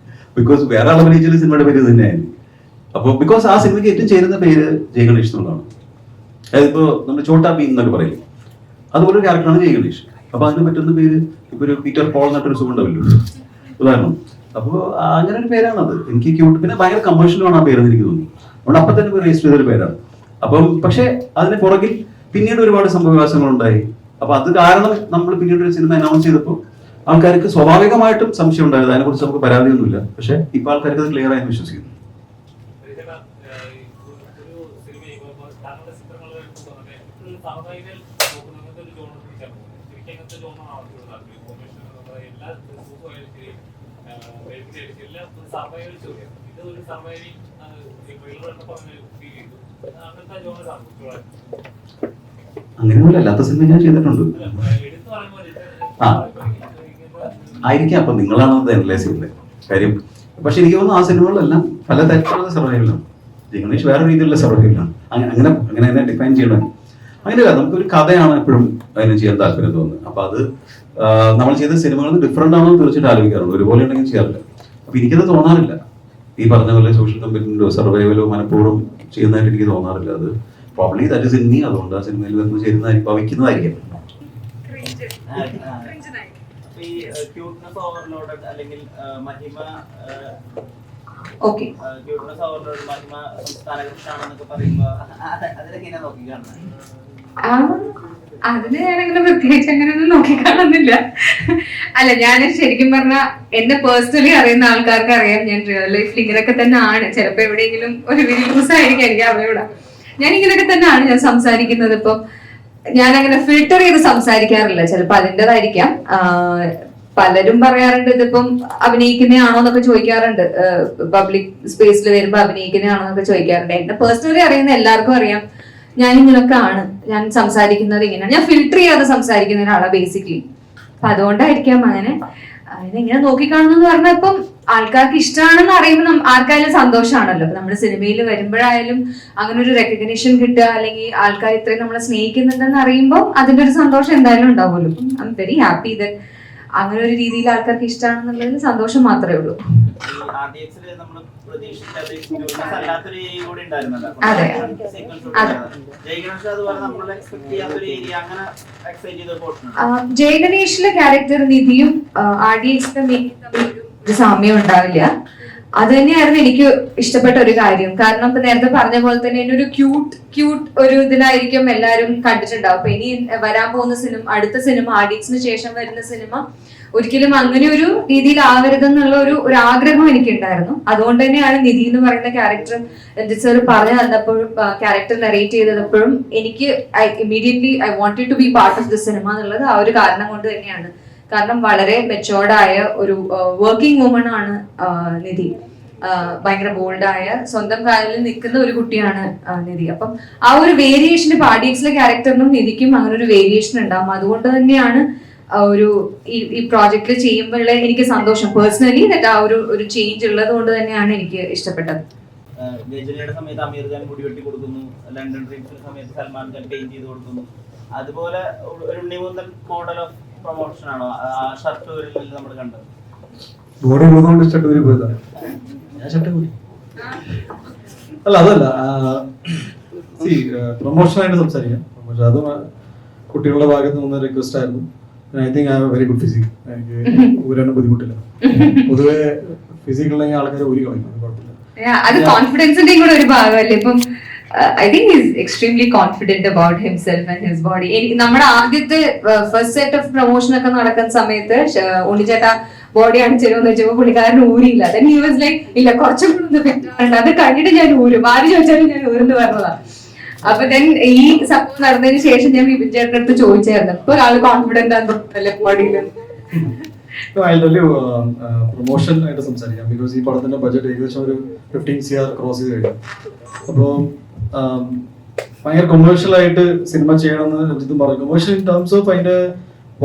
ബിക്കോസ് വേറെ ആൾ അഭിനയിച്ച സിനിമയുടെ പേര് തന്നെയായിരുന്നു. അപ്പോൾ ബിക്കോസ് ആ സിനിമയ്ക്ക് ഏറ്റവും ചേരുന്ന പേര് ജയ് ഗണേഷ് എന്നുള്ളതാണ്. അതായത് ഇപ്പോൾ നമ്മൾ ചോട്ടാ ഭീം എന്നൊക്കെ പറയും, അതുപോലെ ഒരു ക്യാരക്ടറാണ് ജയ് ഗണേഷ്. അപ്പൊ അതിന് പറ്റുന്ന പേര് ഇപ്പൊ ഒരു പീറ്റർ പോൾ എന്നൊരു സുഖം ഉണ്ടാവില്ലോ ഉദാഹരണം. അപ്പോൾ അങ്ങനെ ഒരു പേരാണത്. എനിക്ക് ക്യൂട്ട്, പിന്നെ ഭയങ്കര കമേഴ്ഷ്യലാണ് ആ പേരെന്ന് എനിക്ക് തോന്നി. അതുകൊണ്ട് അപ്പം തന്നെ രജിസ്റ്റർ ചെയ്തൊരു പേരാണ്. അപ്പം പക്ഷെ അതിന് പുറകിൽ പിന്നീട് ഒരുപാട് സംഭവവികാസങ്ങൾ ഉണ്ടായി. അപ്പൊ അത് കാരണം നമ്മൾ പിന്നീട് ഒരു സിനിമ അനൗൺസ് ചെയ്തപ്പോൾ ആൾക്കാർക്ക് സ്വാഭാവികമായിട്ടും സംശയം ഉണ്ടായത്. അതിനെക്കുറിച്ച് നമുക്ക് പരാതിയൊന്നുമില്ല. പക്ഷെ ഇപ്പൊ ആൾക്കാർക്ക് അത് ക്ലിയർ ആയി വിശ്വസിക്കുന്നു. അങ്ങനെയൊന്നുമില്ല, അല്ലാത്ത സിനിമ ഞാൻ ചെയ്തിട്ടുണ്ട്. ആ ആയിരിക്കാം. അപ്പൊ നിങ്ങളാണ് അത് അനലൈസ് ചെയ്യുന്നത് കാര്യം. പക്ഷെ എനിക്ക് തോന്നുന്നു ആ സിനിമകളിലെല്ലാം പല തരത്തിലുള്ള സർവൈവലാണ്. ജയഗണേഷ് വേറെ രീതിയിലുള്ള സർവൈവലാണ്. അങ്ങനെ തന്നെ ഡിഫൈൻ ചെയ്യണം. അങ്ങനെയല്ല, നമുക്കൊരു കഥയാണ് എപ്പോഴും അതിന് ചെയ്യാൻ താല്പര്യം തോന്നുന്നത്. അപ്പൊ അത് നമ്മൾ ചെയ്ത സിനിമകൾ ഡിഫറെന്റ് ആണോ തീർച്ചയായിട്ടും ആലോചിക്കാറുണ്ട്. ഒരുപോലെ ഉണ്ടെങ്കിൽ ചെയ്യാറില്ല. അപ്പൊ എനിക്കത് തോന്നാറില്ല. ഈ പറഞ്ഞ പോലെ സോഷ്യൽ കമ്പനിയോ സർവൈവലോ മനഃപൂർവ്വം ചെയ്യുന്നതായിട്ട് എനിക്ക് തോന്നാറില്ല. അത് probably that is in me. അതുകൊണ്ട് ആ സിനിമയിൽ വന്ന് ചേരുന്നതായിരിക്കും, ഭവിക്കുന്നതായിരിക്കും. ഈ ക്യൂട്ട്നെസ് ഓവർലോഡഡ് അല്ലെങ്കിൽ മഹിമ ക്യൂട്ട്നെസ് ഓവർലോഡ് മഹിമ സംസ്ഥാനകൃഷ്ണാണെന്നൊക്കെ പറയുമ്പോ അതിലെങ്ങനെ നോക്കി കാണുന്നത്? അതിന് ഞാനങ്ങനെ പ്രത്യേകിച്ച് അങ്ങനെയൊന്നും നോക്കിക്കാണുന്നില്ല. അല്ല, ഞാൻ ശരിക്കും പറഞ്ഞാൽ എന്നെ പേഴ്സണലി അറിയുന്ന ആൾക്കാർക്ക് അറിയാം ഞാൻ റിയൽ ലൈഫിൽ ഇങ്ങനെയൊക്കെ തന്നെ ആണ്. ചിലപ്പോ എവിടെയെങ്കിലും ഒരു വീഡിയോസ് ആയിരിക്കും എനിക്ക് അവയോടാ. ഞാൻ ഇങ്ങനെയൊക്കെ തന്നെയാണ് ഞാൻ സംസാരിക്കുന്നത്. ഇപ്പം ഞാൻ അങ്ങനെ ഫിൽട്ടർ ചെയ്ത് സംസാരിക്കാറില്ല. ചിലപ്പോ അതിൻ്റെതായിരിക്കാം. പലരും പറയാറുണ്ട് ഇതിപ്പം അഭിനയിക്കുന്നതാണോ എന്നൊക്കെ ചോദിക്കാറുണ്ട്. പബ്ലിക് സ്പേസിൽ വരുമ്പോ അഭിനയിക്കുന്നതാണോ എന്നൊക്കെ ചോദിക്കാറുണ്ട്. എന്നെ പേഴ്സണലി അറിയുന്ന എല്ലാവർക്കും അറിയാം ഞാൻ ഇങ്ങനൊക്കെ ആണ്, ഞാൻ സംസാരിക്കുന്നത് ഇങ്ങനെയാണ്. ഞാൻ ഫിൽട്ടർ ചെയ്യാതെ സംസാരിക്കുന്ന ഒരാളാണ് ബേസിക്കലി. അപ്പൊ അതുകൊണ്ടായിരിക്കാം അങ്ങനെ അതിനെങ്ങനെ നോക്കിക്കാണുന്നു പറഞ്ഞാൽ ഇപ്പം ആൾക്കാർക്ക് ഇഷ്ടമാണെന്ന് അറിയുമ്പോൾ ആർക്കായാലും സന്തോഷമാണല്ലോ. അപ്പൊ നമ്മുടെ സിനിമയിൽ വരുമ്പോഴായാലും അങ്ങനെ ഒരു റെക്കഗ്നേഷൻ കിട്ടുക, അല്ലെങ്കിൽ ആൾക്കാർ ഇത്രയും നമ്മളെ സ്നേഹിക്കുന്നുണ്ടെന്ന് അറിയുമ്പോൾ അതിന്റെ ഒരു സന്തോഷം എന്തായാലും ഉണ്ടാവുമല്ലോ. I am very happy that അങ്ങനെ ഒരു രീതിയിൽ ആൾക്കാർക്ക് ഇഷ്ടമാണെന്നുള്ളതിൽ സന്തോഷം മാത്രമേ ഉള്ളൂ. ജയഗണേഷിലെ ക്യാരക്ടർ നിധിയും RDXന്റെ ഒരു സാമ്യം ഉണ്ടാവില്ല. അത് തന്നെയായിരുന്നു എനിക്ക് ഇഷ്ടപ്പെട്ട ഒരു കാര്യം. കാരണം ഇപ്പൊ നേരത്തെ പറഞ്ഞ പോലെ തന്നെ ഒരു ക്യൂട്ട് ഒരു ഇതിലായിരിക്കും എല്ലാവരും കണ്ടിട്ടുണ്ടാവും. അപ്പൊ ഇനി വരാൻ പോകുന്ന സിനിമ, അടുത്ത സിനിമ RDXന് ശേഷം വരുന്ന സിനിമ ഒരിക്കലും അങ്ങനെ ഒരു രീതിയിൽ ആവരുതെന്നുള്ള ഒരു ആഗ്രഹം എനിക്കുണ്ടായിരുന്നു. അതുകൊണ്ട് തന്നെയാണ് നിധി എന്ന് പറയുന്ന ക്യാരക്ടർ രഞ്ജിത്ത് സാർ പറഞ്ഞു തന്നപ്പോഴും ക്യാരക്ടർ നറേറ്റ് ചെയ്തപ്പോഴും എനിക്ക് immediately I wanted to be part of the cinema എന്നുള്ളത് ആ ഒരു കാരണം കൊണ്ട് തന്നെയാണ്. കാരണം വളരെ മെച്ചോർഡായ ഒരു വർക്കിംഗ് വുമൺ ആണ് നിധി. ഭയങ്കര ബോൾഡായ സ്വന്തം കാലിൽ നിൽക്കുന്ന ഒരു കുട്ടിയാണ് നിധി. അപ്പം ആ ഒരു വേരിയേഷൻ പാഡിയക്സിലെ ക്യാരക്ടറിനും നിധിക്കും അങ്ങനെ ഒരു വേരിയേഷൻ ഉണ്ടാവും. അതുകൊണ്ട് തന്നെയാണ് ഒരു ഈ പ്രോജക്റ്റിൽ ചെയ്യുമ്പോഴുള്ള എനിക്ക് സന്തോഷം പേഴ്സണലി ആ ഒരു ചേഞ്ച് ഉള്ളത് കൊണ്ട് തന്നെയാണ് എനിക്ക് ഇഷ്ടപ്പെട്ടത്. രചനയുടെ സമയത്ത് അമീർ ഖാൻ മുടി വെട്ടി കൊടുക്കുന്നു, ലണ്ടൻ ഡ്രീംസിന്റെ സമയത്ത് സൽമാൻ ഖാൻ പെയിന്റ് ചെയ്ത് കൊടുക്കുന്നു. അതുപോലെ ഒരു ഉണ്ണിമുന്തൽ മോഡൽ ഓഫ് പ്രൊമോഷൻ ആണോ ആ ഷർട്ട് നമ്മൾ കണ്ടത്? ബോഡി ഉള്ളതുകൊണ്ട് ഷർട്ട് ഊരി പോയതാണ്. ഞാൻ ഷർട്ട് ഊരി അല്ല, അതല്ല പ്രൊമോഷനായിട്ട് സംസാരിക്കാം. പക്ഷെ അതും കുട്ടികളുടെ ഭാഗത്ത് നിന്ന് റിക്വസ്റ്റ് ആയിരുന്നു. I think I have A very good physique. എനിക്ക് ഊരാനും ബുദ്ധിമുട്ടില്ല. പൊതുവെ ഫിസിക് ഉള്ള ആൾക്കാരെ ഊരി കളയും, കുഴപ്പമില്ല. അത് കോൺഫിഡൻസിന്റെയും കൂടെ ഒരു ഭാഗമല്ലേ. ഇപ്പം I think is extremely confident about himself and his body. നമ്മുടെ ആദ്യത്തെ ഫസ്റ്റ് സെറ്റ് ഓഫ് പ്രൊമോഷൻ ഒക്കെ നടക്കുന്ന സമയത്ത് ഉണ്ണിച്ചേട്ടാ ബോഡി അണിച്ചിരുമെന്ന് വെച്ചപ്പോ പുള്ളിക്കാരൻ ഊരിയില്ല. ദെൻ ഹി വാസ് ലൈക്ക് ഇല്ല കുറച്ചും കൂടെ ഒന്ന് ഫിറ്റ് ആവണ്ട, അത് കഴിഞ്ഞിട്ട് ഞാൻ ഊരും, ആര് ചോദിച്ചാലും ഞാൻ ഊരെന്ന് പറഞ്ഞതാ. അപ്പൊ ദെൻ ഈ സംഭവം നടന്നതിന് ശേഷം ഞാൻ വിപിൻ ചേട്ടൻ്റെ അടുത്ത് ചോദിച്ചായിരുന്നു, ഇപ്പൊ ഒരാള് കോൺഫിഡന്റ് ആണെന്ന് തോന്നുന്നല്ലേ ബോഡിയിൽ? പ്രൊമോഷൻ ആയിട്ട് സംസാരിക്കാം. ബിക്കോസ് ഈ പടത്തിന്റെ ബഡ്ജറ്റ് ഏകദേശം ഒരു 15 CR ക്രോസ് ചെയ്ത് കഴിഞ്ഞു. അപ്പോൾ ഭയങ്കര കൊമേഴ്ഷ്യൽ ആയിട്ട് സിനിമ ചെയ്യണമെന്ന് രഞ്ജിത്തും പറഞ്ഞു. കൊമേഴ്ഷ്യൽ ഇൻ ടേംസ് ഓഫ് അതിന്റെ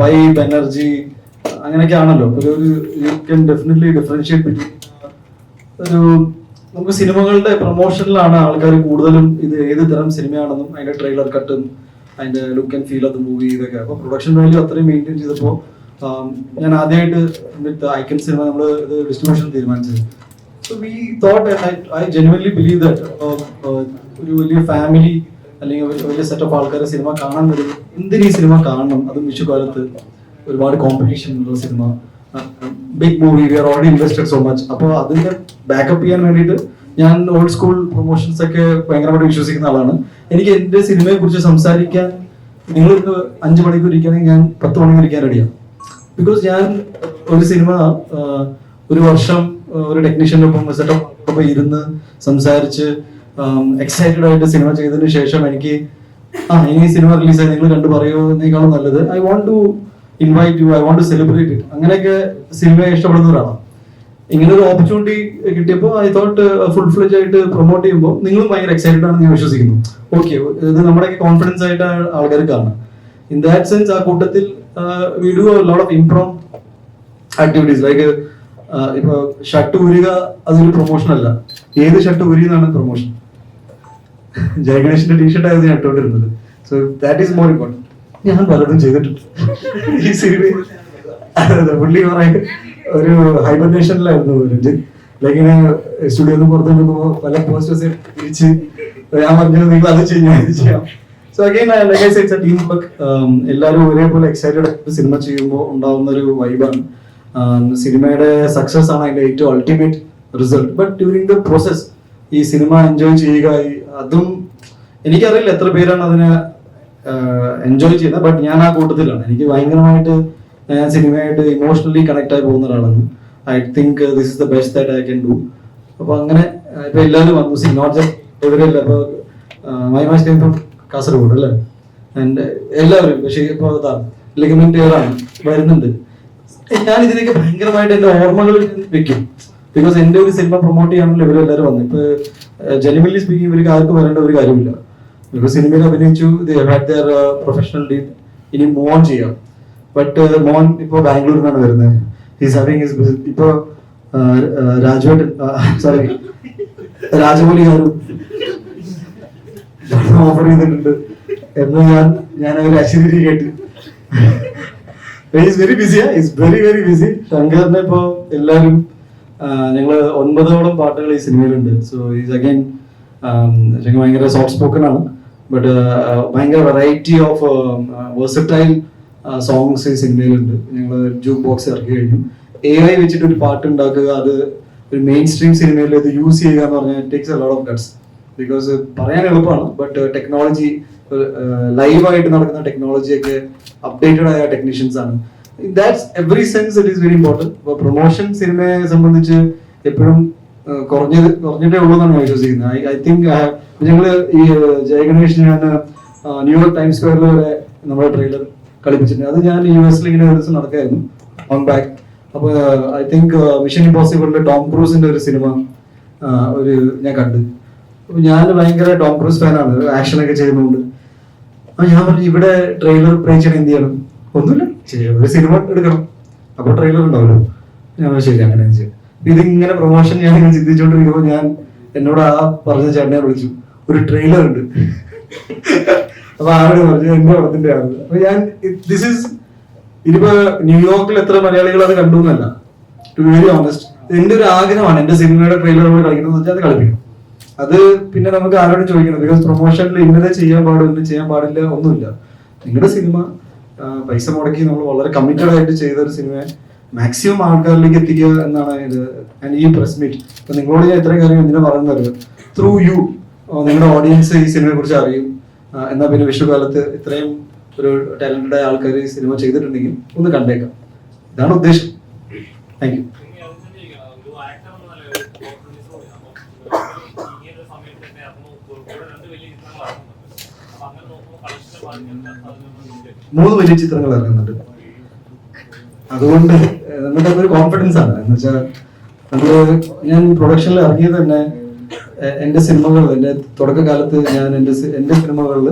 വൈബ്, എനർജി, അങ്ങനെയൊക്കെ ആണല്ലോ. ഒരു you can definitely differentiate between ഒരു നമുക്ക് സിനിമകളുടെ പ്രൊമോഷനിലാണ് ആൾക്കാർ കൂടുതലും ഇത് ഏത് തരം സിനിമയാണെന്നും അതിന്റെ ട്രെയിലർ കട്ടും അതിന്റെ look and feel of the movie ഇതൊക്കെ. അപ്പൊ പ്രൊഡക്ഷൻ വാല്യൂ അത്രയും മെയിൻറ്റെയിൻ ചെയ്തപ്പോൾ ഞാൻ ആദ്യമായിട്ട് വിത്ത് ഐക്കൺ സിനിമ നമ്മൾ ഇത് ഡിസ്ട്രിബ്യൂഷൻ തീരുമാനിച്ചത്. So we thought I genuinely believe that ഒരു വലിയ ഫാമിലി അല്ലെങ്കിൽ വലിയ സെറ്റ് ഓഫ് ആൾക്കാരെ സിനിമ കാണാൻ വരും. എന്തിനീ സിനിമ കാണണം, അതും വിഷുകാലത്ത് ഒരുപാട് കോമ്പറ്റീഷൻ ഉള്ള സിനിമ, big movie, we are already invested so much. അപ്പോൾ അതിന്റെ ബാക്കപ്പ് ചെയ്യാൻ വേണ്ടിയിട്ട് ഞാൻ ഓൾഡ് സ്കൂൾ പ്രൊമോഷൻസ് ഒക്കെ ഭയങ്കരമായിട്ട് വിശ്വസിക്കുന്ന ആളാണ്. എനിക്ക് എന്റെ സിനിമയെ കുറിച്ച് സംസാരിക്കാൻ നിങ്ങൾ 5 മണിക്കൂർ ഇരിക്കുകയാണെങ്കിൽ ഞാൻ 10 മണിക്കൂർ ഇരിക്കാൻ റെഡിയാണ്. ബിക്കോസ് ഞാൻ ഒരു സിനിമ ഒരു വർഷം ഒരു ടെക്നീഷ്യനൊപ്പം സെറ്റപ്പ് ഇരുന്ന് സംസാരിച്ച് എക്സൈറ്റഡ് ആയിട്ട് സിനിമ ചെയ്തതിനു ശേഷം എനിക്ക് ഇനി സിനിമ റിലീസായി നിങ്ങൾ കണ്ടു പറയുന്നതിനേക്കാളും നല്ലത് I want to invite you, I want to celebrate it. അങ്ങനെയൊക്കെ സിനിമയെ ഇഷ്ടപ്പെടുന്നവരാണ്. ഇങ്ങനെ ഒരു ഓപ്പർച്യൂണിറ്റി കിട്ടിയപ്പോൾ ഐ തോട്ട് ഫുൾ ഫ്ലെജ് ആയിട്ട് പ്രൊമോട്ട് ചെയ്യുമ്പോൾ നിങ്ങളും ഭയങ്കര എക്സൈറ്റഡ് ആണെന്ന് ഞാൻ വിശ്വസിക്കുന്നു. ഓക്കെ, ഇത് നമ്മുടെയൊക്കെ കോൺഫിഡൻസ് ആയിട്ട് ആൾക്കാർ കാണാം. ഇൻ ദാറ്റ് സെൻസ് ആ കൂട്ടത്തിൽ we do a lot of impromptu activities like ഇപ്പൊ ഷർട്ട് ഊരുക അതൊരു പ്രൊമോഷൻ അല്ല. ഏത് ഷർട്ട് ഊരിയെന്നാണ് പ്രൊമോഷൻ. ജയഗണേഷിന്റെ ടീഷർട്ട് ആയിരുന്നു ഞാൻ ഇട്ടുകൊണ്ടിരുന്നത്. So that is more important. ഞാൻ പലതും ചെയ്തിട്ടുണ്ട് ഈ സിനിമയിൽ. പുള്ളി കുറെ ഒരു ഹൈബർനേഷനിലായിരുന്നു രഞ്ജിത്ത്. ലൈക്ക് ഇങ്ങനെ സ്റ്റുഡിയോന്ന് പുറത്തു നിൽക്കുമ്പോൾ പല പോസ്റ്റേഴ്സ് തിരിച്ച് ഞാൻ പറഞ്ഞത് നിങ്ങൾ അത് ചെയ്യാം. So again, like I said, it's a teamwork. എല്ലാവരും ഒരേപോലെ എക്സൈറ്റഡ് സിനിമ ചെയ്യുമ്പോൾ ഉണ്ടാവുന്ന ഒരു വൈബാണ്. സിനിമയുടെ സക്സസ് ആണ് അതിന്റെ ഏറ്റവും ultimate result. But during the process ഈ സിനിമ എൻജോയ് ചെയ്യുക, അതും എനിക്കറിയില്ല എത്ര പേരാണ് അതിനെ എൻജോയ് ചെയ്യുന്നത്. ബട്ട് ഞാൻ ആ കൂട്ടത്തിലാണ്. എനിക്ക് ഭയങ്കരമായിട്ട് ഞാൻ സിനിമയായിട്ട് ഇമോഷണലി കണക്ട് ആയി പോകുന്ന ഒരാളാണ്. I think this is the best that I can do. അപ്പൊ അങ്ങനെ ഇപ്പൊ എല്ലാവരും വന്നു, നോട്ട് ജസ്റ്റ് ഇവരല്ല. ഇപ്പൊ മൈമാസ് ടൈം കാസർഗോഡ് അല്ലേ, ആൻഡ് എല്ലാവരും പക്ഷേ ഇപ്പോൾ ലിഗമെന്റ് ആണ് വരുന്നുണ്ട്. ഞാൻ ഇതിനൊക്കെ ഭയങ്കരമായിട്ട് എന്റെ ഓർമ്മകളിൽ വെക്കും. ബിക്കോസ് എന്റെ ഒരു സിനിമ പ്രൊമോട്ട് ചെയ്യാനുള്ള ഇവരെല്ലാവരും വന്നു. ഇപ്പൊ ജെനുവൻലി സ്പീക്കിംഗ് ഇവർക്ക് ആർക്കും വരേണ്ട ഒരു കാര്യമില്ല. ബിക്കോസ് സിനിമയിൽ അഭിനയിച്ചു, പ്രൊഫഷണൽ ഡീൽ, ഇനി മോൻ ചെയ്യാം. ബട്ട് മോൻ ഇപ്പോ ബാംഗ്ലൂരിൽ നിന്നാണ് വരുന്നത്. ഹിസ് ഹാവിംഗ് ഹിസ് ഇപ്പോ രാജമൗലി ഗാരും ഓഫർ ചെയ്തിട്ടുണ്ട് എന്ന് ഞാൻ ഒരു അശ്വതി കേട്ട്. വെരി ബിസിയാ, ഇസ് വെരി വെരി ബിസി. ശങ്കറിനെ ഇപ്പോ എല്ലാവരും ഞങ്ങള് 9ഓളം പാട്ടുകൾ ഈ സിനിമയിലുണ്ട്. സോ ഈസ് അഗൈൻ ശങ്കർ ഭയങ്കര സോഫ്റ്റ് സ്പോക്കൺ ആണ്. ബട്ട് ഭയങ്കര വെറൈറ്റി ഓഫ് വേഴ്സറ്റൈൽ സോങ്സ് ഈ സിനിമയിലുണ്ട്. ഞങ്ങൾ ജൂക്ക് ബോക്സ് ഇറക്കി കഴിഞ്ഞു. AI വെച്ചിട്ട് ഒരു പാട്ട് ഉണ്ടാക്കുക, അത് ഒരു മെയിൻ സ്ട്രീം സിനിമയിൽ ഇത് യൂസ് ചെയ്യുക എന്ന് പറഞ്ഞാൽ it takes a lot of guts. Because പറയാൻ എളുപ്പമാണ്, ബട്ട് ടെക്നോളജി ലൈവായിട്ട് നടക്കുന്ന ടെക്നോളജിയൊക്കെ അപ്ഡേറ്റഡ് ആയ ടെക്നീഷ്യൻസ് ആണ്. That's every sense it is very important. ഇപ്പോൾ പ്രൊമോഷൻ സിനിമയെ സംബന്ധിച്ച് എപ്പോഴും കുറഞ്ഞിട്ടേ ഉള്ളൂ എന്നാണ് ഞാൻ വിശ്വസിക്കുന്നത്. ഐ തിങ്ക് ഞങ്ങൾ ഈ ജയഗണേഷ് ഞാൻ ന്യൂയോർക്ക് ടൈംസ് സ്ക്വയറിൽ വരെ നമ്മുടെ ട്രെയിലർ കളിപ്പിച്ചിട്ടുണ്ട്. അത് ഞാൻ US ഇങ്ങനെ ഒരു ദിവസം നടക്കായിരുന്നു. On back. അപ്പോൾ ഐ തിങ്ക് മിഷൻ ഇമ്പോസിബിളിന്റെ ടോം ക്രൂസിന്റെ ഒരു സിനിമ ഒരു ഞാൻ കണ്ടു. അപ്പൊ ഞാൻ ഭയങ്കര ടോം ക്രൂസ് ഫാനാണ്, ആക്ഷൻ ഒക്കെ ചെയ്യുന്നുണ്ട്. അപ്പൊ ഞാൻ പറഞ്ഞു ഇവിടെ ട്രെയിലർ പ്ലേ ചെയ്യണം, എന്ത് ചെയ്യണം? ഒന്നുമില്ല, ഒരു സിനിമ എടുക്കണം, അപ്പൊ ട്രെയിലർ ഉണ്ടാവല്ലോ. ഞാൻ ശരി അങ്ങനെ ചെയ്യും. ഇതിങ്ങനെ പ്രൊമോഷൻ ഞാൻ ഇങ്ങനെ ചിന്തിച്ചുകൊണ്ടിരിക്കുമ്പോൾ ഞാൻ എന്നോട് ആ പറഞ്ഞ ചേട്ടനെ വിളിച്ചു, ഒരു ട്രെയിലർ ഉണ്ട്. അപ്പൊ ആരോട് പറഞ്ഞു എന്റെ പടത്തിന്റെ ആണ്. അപ്പൊ ഞാൻ ദിസ് ഈസ് ഇനിയിപ്പോ ന്യൂയോർക്കിൽ എത്ര മലയാളികൾ അത് കണ്ടു എന്നല്ല, ടു ബി വെരി ഓണസ്റ്റ് എന്റെ ഒരു ആഗ്രഹമാണ് എന്റെ സിനിമയുടെ ട്രെയിലറുകൾ കളിക്കണമെന്ന് വെച്ചാൽ അത് കളിപ്പിക്കണം. അത് പിന്നെ നമുക്ക് ആരോടും ചോദിക്കണം, ബിക്കോസ് പ്രൊമോഷനിൽ ഇന്നലെ ചെയ്യാൻ പാടില്ല, ഇന്ന് ചെയ്യാൻ പാടില്ല, ഒന്നുമില്ല. നിങ്ങളുടെ സിനിമ പൈസ മുടക്കി നമ്മൾ വളരെ കമ്മിറ്റഡ് ആയിട്ട് ചെയ്ത ഒരു സിനിമയെ മാക്സിമം ആൾക്കാരിലേക്ക് എത്തിക്കുക എന്നാണ് ഇത്. ഈ പ്രസ് മീറ്റ് ഇപ്പൊ നിങ്ങളോട് ഞാൻ ഇത്രയും കാര്യം എന്തിനാ പറയുന്നത്, ത്രൂ യു നിങ്ങളുടെ ഓഡിയൻസ് ഈ സിനിമയെ കുറിച്ച് അറിയും. എന്നാൽ പിന്നെ വിഷുകാലത്ത് ഇത്രയും ഒരു ടാലന്റഡ് ആൾക്കാർ ഈ സിനിമ ചെയ്തിട്ടുണ്ടെങ്കിൽ ഒന്ന് കണ്ടേക്കാം, ഇതാണ് ഉദ്ദേശം. Thank you. മൂന്ന് വലിയ ചിത്രങ്ങൾ ഇറങ്ങുന്നുണ്ട്, അതുകൊണ്ട് നമ്മുടെ ഒരു കോൺഫിഡൻസ് ആണ്. എന്ന് വെച്ചാൽ ഞാൻ പ്രൊഡക്ഷനിൽ ഇറങ്ങിയത് തന്നെ എന്റെ സിനിമകളിൽ, എന്റെ തുടക്കകാലത്ത് ഞാൻ എന്റെ സിനിമകളിൽ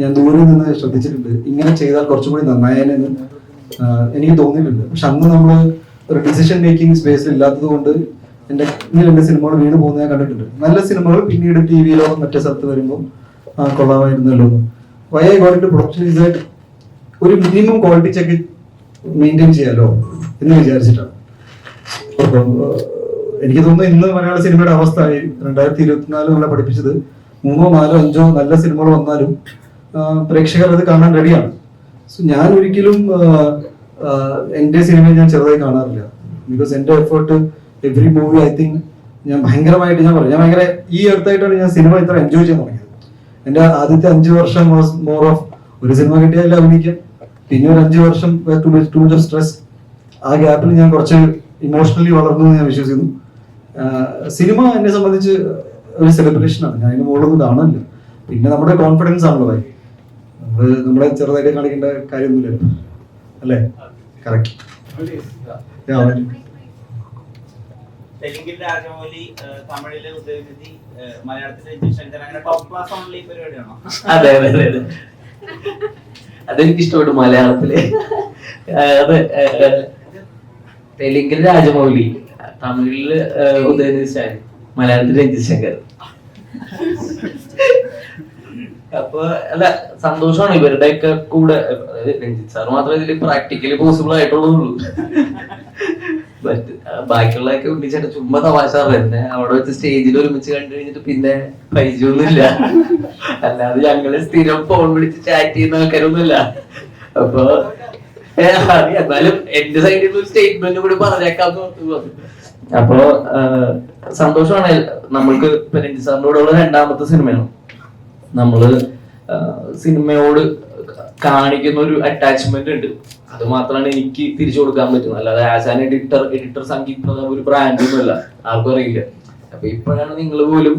ഞാൻ ദൂരെ നിന്ന് ശ്രദ്ധിച്ചിട്ടുണ്ട്, ഇങ്ങനെ ചെയ്താൽ കുറച്ചും കൂടി നന്നായെന്ന് എനിക്ക് തോന്നിയിട്ടുണ്ട്. പക്ഷെ അന്ന് നമ്മൾ ഒരു ഡിസിഷൻ മേക്കിംഗ് സ്പേസിൽ ഇല്ലാത്തത് കൊണ്ട് എന്റെ സിനിമകൾ വീണ് പോകുന്നത് ഞാൻ കണ്ടിട്ടുണ്ട്. നല്ല സിനിമകൾ പിന്നീട് ടി വിയിലോ മറ്റേ സ്ഥലത്ത് വരുമ്പോൾ കൊള്ളാമായിരുന്നല്ലോ. Why I got into production is that ഒരു മിനിമം ക്വാളിറ്റി ചെക്ക് മെയിൻറ്റെയിൻ ചെയ്യാലോ എന്ന് വിചാരിച്ചിട്ടാണ്. എനിക്ക് തോന്നുന്നു ഇന്ന് മലയാള സിനിമയുടെ അവസ്ഥ 2024 നമ്മളെ പഠിപ്പിച്ചത് 3, 4, 5 നല്ല സിനിമകൾ വന്നാലും പ്രേക്ഷകർ അത് കാണാൻ റെഡിയാണ്. സോ ഞാൻ ഒരിക്കലും എന്റെ സിനിമയെ ഞാൻ ചെറുതായി കാണാറില്ല. ബിക്കോസ് എന്റെ effort every movie I think ഞാൻ ഭയങ്കരമായിട്ട് ഞാൻ ഭയങ്കര ഈ അടുത്തായിട്ടാണ് ഞാൻ സിനിമ ഇത്ര എൻജോയ് ചെയ്യാൻ തുടങ്ങിയത്. എന്റെ ആദ്യത്തെ 5 വർഷം മോർ ഓഫ് ഒരു സിനിമ കിട്ടിയാൽ അഭിനയിക്കാം, പിന്നെ ഒരു 5 വർഷം ടു മച്ച് ഓഫ് സ്ട്രെസ്. ആ ഗ്യാപ്പിൽ ഞാൻ കുറച്ച് ഇമോഷണലി വളർന്നു എന്ന് ഞാൻ വിശ്വസിക്കുന്നു. സിനിമ എന്നെ സംബന്ധിച്ച് ഒരു സെലിബ്രേഷൻ ആണ്, ഞാൻ അതിന് മുകളിലൊന്നും കാണില്ല. പിന്നെ നമ്മുടെ കോൺഫിഡൻസ് ആണല്ലോ ഭായി, നമ്മളെ ചെറുതായിട്ട് കാണിക്കേണ്ട കാര്യമൊന്നുമില്ലല്ലോ, അല്ലേ? കറക്റ്റ്. തെലുങ്കിൽ രാജമൗലി, തമിഴിലെ ഉദയനിധി, മലയാളത്തിലെ രഞ്ജിത് ശങ്കർ, അങ്ങനെ ടോപ്പ് ക്ലാസ് ഓൺലി പരിപാടിയാണോ? അതെ അതെ അതെ, അതെനിക്ക് ഇഷ്ടപ്പെട്ടു. മലയാളത്തില് അതെ, തെലുങ്കിൽ രാജമൗലി, തമിഴില് ഉദയനിധി സ്റ്റാലിൻ, മലയാളത്തിൽ രഞ്ജിത് ശങ്കർ. അപ്പൊ അല്ല, സന്തോഷമാണ് ഇവരുടെയൊക്കെ കൂടെ. രഞ്ജിത്ത് സാർ മാത്രമേ ഇതിൽ പ്രാക്ടിക്കലി പോസിബിൾ ആയിട്ടുള്ളൂ. ബാക്കിയുള്ളതൊക്കെ ഉണ്ണിച്ചേട്ട ചുമ്മാ തമാശ തന്നെ. അവിടെ വെച്ച് സ്റ്റേജിൽ ഒരുമിച്ച് കണ്ടു കഴിഞ്ഞിട്ട് പിന്നെ പരിചയമൊന്നുമില്ല, അല്ലാതെ ഞങ്ങള് സ്ഥിരം ഫോൺ വിളിച്ച് ചാറ്റ് ചെയ്യുന്ന ആൾക്കാരൊന്നുമില്ല. അപ്പൊ എന്നാലും എന്റെ സൈഡിൽ നിന്ന് ഒരു സ്റ്റേറ്റ്മെന്റ് കൂടി പറഞ്ഞേക്കാന്ന് പറഞ്ഞു. അപ്പൊ സന്തോഷമാണ്. നമ്മൾക്ക് ഇപ്പൊ രഞ്ജിത്ത് സാറിന്റെ കൂടെയുള്ള 2ാമത്തെ സിനിമയാണ്. നമ്മള് സിനിമയോട് കാണിക്കുന്ന ഒരു അറ്റാച്ച്മെന്റ് ഉണ്ട്, അത് മാത്രമാണ് എനിക്ക് തിരിച്ചു കൊടുക്കാൻ പറ്റുന്നത്. അല്ലാതെ as an editor Sangeeth Prathap ഒരു ബ്രാൻഡൊന്നുമല്ല, ആർക്കും അറിയില്ല. അപ്പൊ ഇപ്പോഴാണ് നിങ്ങൾ പോലും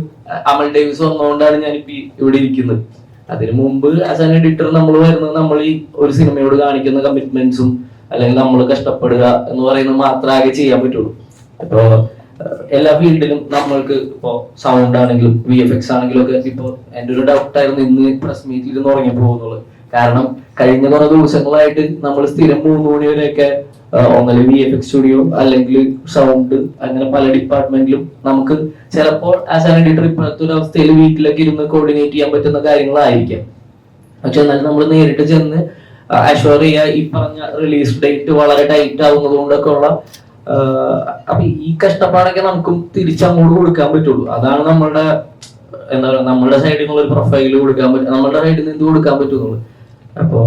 അമൽ ഡേവിസ് വന്നുകൊണ്ടാണ് ഞാനിപ്പോ ഇവിടെ ഇരിക്കുന്നത്. അതിനു മുമ്പ് ആസ് ആൻ എഡിറ്റർ നമ്മൾ വരുന്നത് നമ്മൾ ഈ ഒരു സിനിമയോട് കാണിക്കുന്ന കമ്മിറ്റ്മെന്റ്സും അല്ലെങ്കിൽ നമ്മൾ കഷ്ടപ്പെടുക എന്ന് പറയുന്നത് മാത്രമേ ചെയ്യാൻ പറ്റുള്ളൂ. ഇപ്പോ എല്ലാ ഫീൽഡിലും നമ്മൾക്ക് ഇപ്പോ സൗണ്ട് ആണെങ്കിലും VFX ആണെങ്കിലും ഒക്കെ ഇപ്പൊ എന്റെ ഒരു ഡൗട്ടായിരുന്നു ഇന്ന് പ്രസ് മീറ്റിൽ ഇരുന്ന് ഉറങ്ങി പോകുന്നുള്ളത്. കാരണം കഴിഞ്ഞ കുറെ ദിവസങ്ങളായിട്ട് നമ്മൾ സ്ഥിരം 3 മണി വരെയൊക്കെ ഒന്നല്ല VFX സ്റ്റുഡിയോ അല്ലെങ്കിൽ സൗണ്ട് അങ്ങനെ പല ഡിപ്പാർട്ട്മെന്റിലും നമുക്ക് ചിലപ്പോൾ ആസ് ആൻ എഡിറ്റർ ഇപ്പോഴത്തെ ഒരു അവസ്ഥയിൽ വീട്ടിലൊക്കെ ഇരുന്ന് കോർഡിനേറ്റ് ചെയ്യാൻ പറ്റുന്ന കാര്യങ്ങളായിരിക്കാം. പക്ഷെ എന്നാലും നമ്മൾ നേരിട്ട് ചെന്ന് അഷ്വർ ചെയ്യുക, ഈ പറഞ്ഞ റിലീസ് ഡേറ്റ് വളരെ ടൈറ്റ് ആവുന്നത് കൊണ്ടൊക്കെ ഉള്ള അപ്പൊ ഈ കഷ്ടപ്പാടൊക്കെ നമുക്കും തിരിച്ചങ്ങോട്ട് കൊടുക്കാൻ പറ്റുള്ളൂ. അതാണ് നമ്മളുടെ എന്താ പറയുക, നമ്മളുടെ സൈഡിൽ നിന്നുള്ള ഒരു പ്രൊഫൈല് കൊടുക്കാൻ പറ്റും, നമ്മളുടെ സൈഡിൽ നിന്ന് കൊടുക്കാൻ പറ്റുന്നുള്ളൂ. അപ്പോ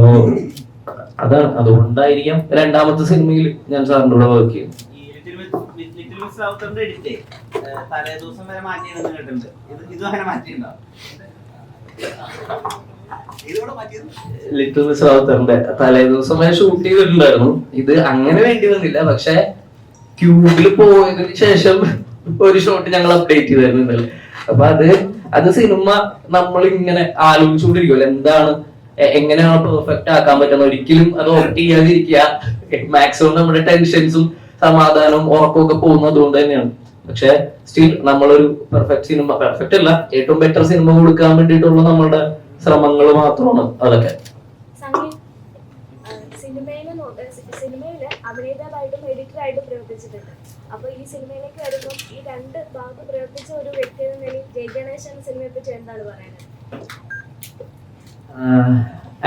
അതാണ്, അതുകൊണ്ടായിരിക്കാം 2ാമത്തെ സിനിമയിൽ ഞാൻ സാറിന്റെ കൂടെ വർക്ക് ചെയ്യും. തലേദിവസം വരെ മാറ്റിയെന്ന് കേട്ടിട്ടുണ്ട്, ഇതും അങ്ങനെ മാറ്റിയിട്ടുണ്ടോ? ലിറ്റിൽ മിസ് റൗത്തറിന്റെ തലേദിവസം വരെ ഷൂട്ട് ചെയ്തിട്ടുണ്ടായിരുന്നു. ഇത് അങ്ങനെ വേണ്ടി വന്നില്ല, പക്ഷെ ക്യൂബിൽ പോയതിനു ശേഷം ഒരു ഷോട്ട് ഞങ്ങൾ അപ്ഡേറ്റ് ചെയ്തായിരുന്നു. അപ്പൊ അത് സിനിമ നമ്മൾ ഇങ്ങനെ ആലോചിച്ചുകൊണ്ടിരിക്കുമല്ലോ, എന്താണ് എങ്ങനെയാണ് പെർഫെക്റ്റ് ആക്കാൻ പറ്റുന്നത്. ഒരിക്കലും അത് ഓപ്റ്റ് ചെയ്യാതിരിക്കുക. മാക്സിമം നമ്മുടെ ടെൻഷൻസും സമാധാനവും ഉറക്കമൊക്കെ പോകുന്നത് അതുകൊണ്ട് തന്നെയാണ്. പക്ഷെ സ്റ്റിൽ നമ്മളൊരു പെർഫെക്റ്റ് അല്ല, ഏറ്റവും ബെറ്റർ സിനിമ കൊടുക്കാൻ വേണ്ടിയിട്ടുള്ള നമ്മളുടെ ശ്രമങ്ങൾ മാത്രമാണ് അതൊക്കെ. സിനിമയില് അഭിനേതാവായിട്ടും എഡിറ്ററായിട്ടും പ്രവർത്തിച്ചിട്ടുണ്ട്. അപ്പൊ ഈ സിനിമയിലേക്ക് വരുമ്പോൾ ഈ രണ്ട് ഭാഗത്ത് പ്രവർത്തിച്ച ഒരു വ്യക്തി എന്ന നിലയിൽ ജയ് ഗണേശ് എന്ന സിനിമയെ പറ്റി എന്താണ് പറയുന്നത്?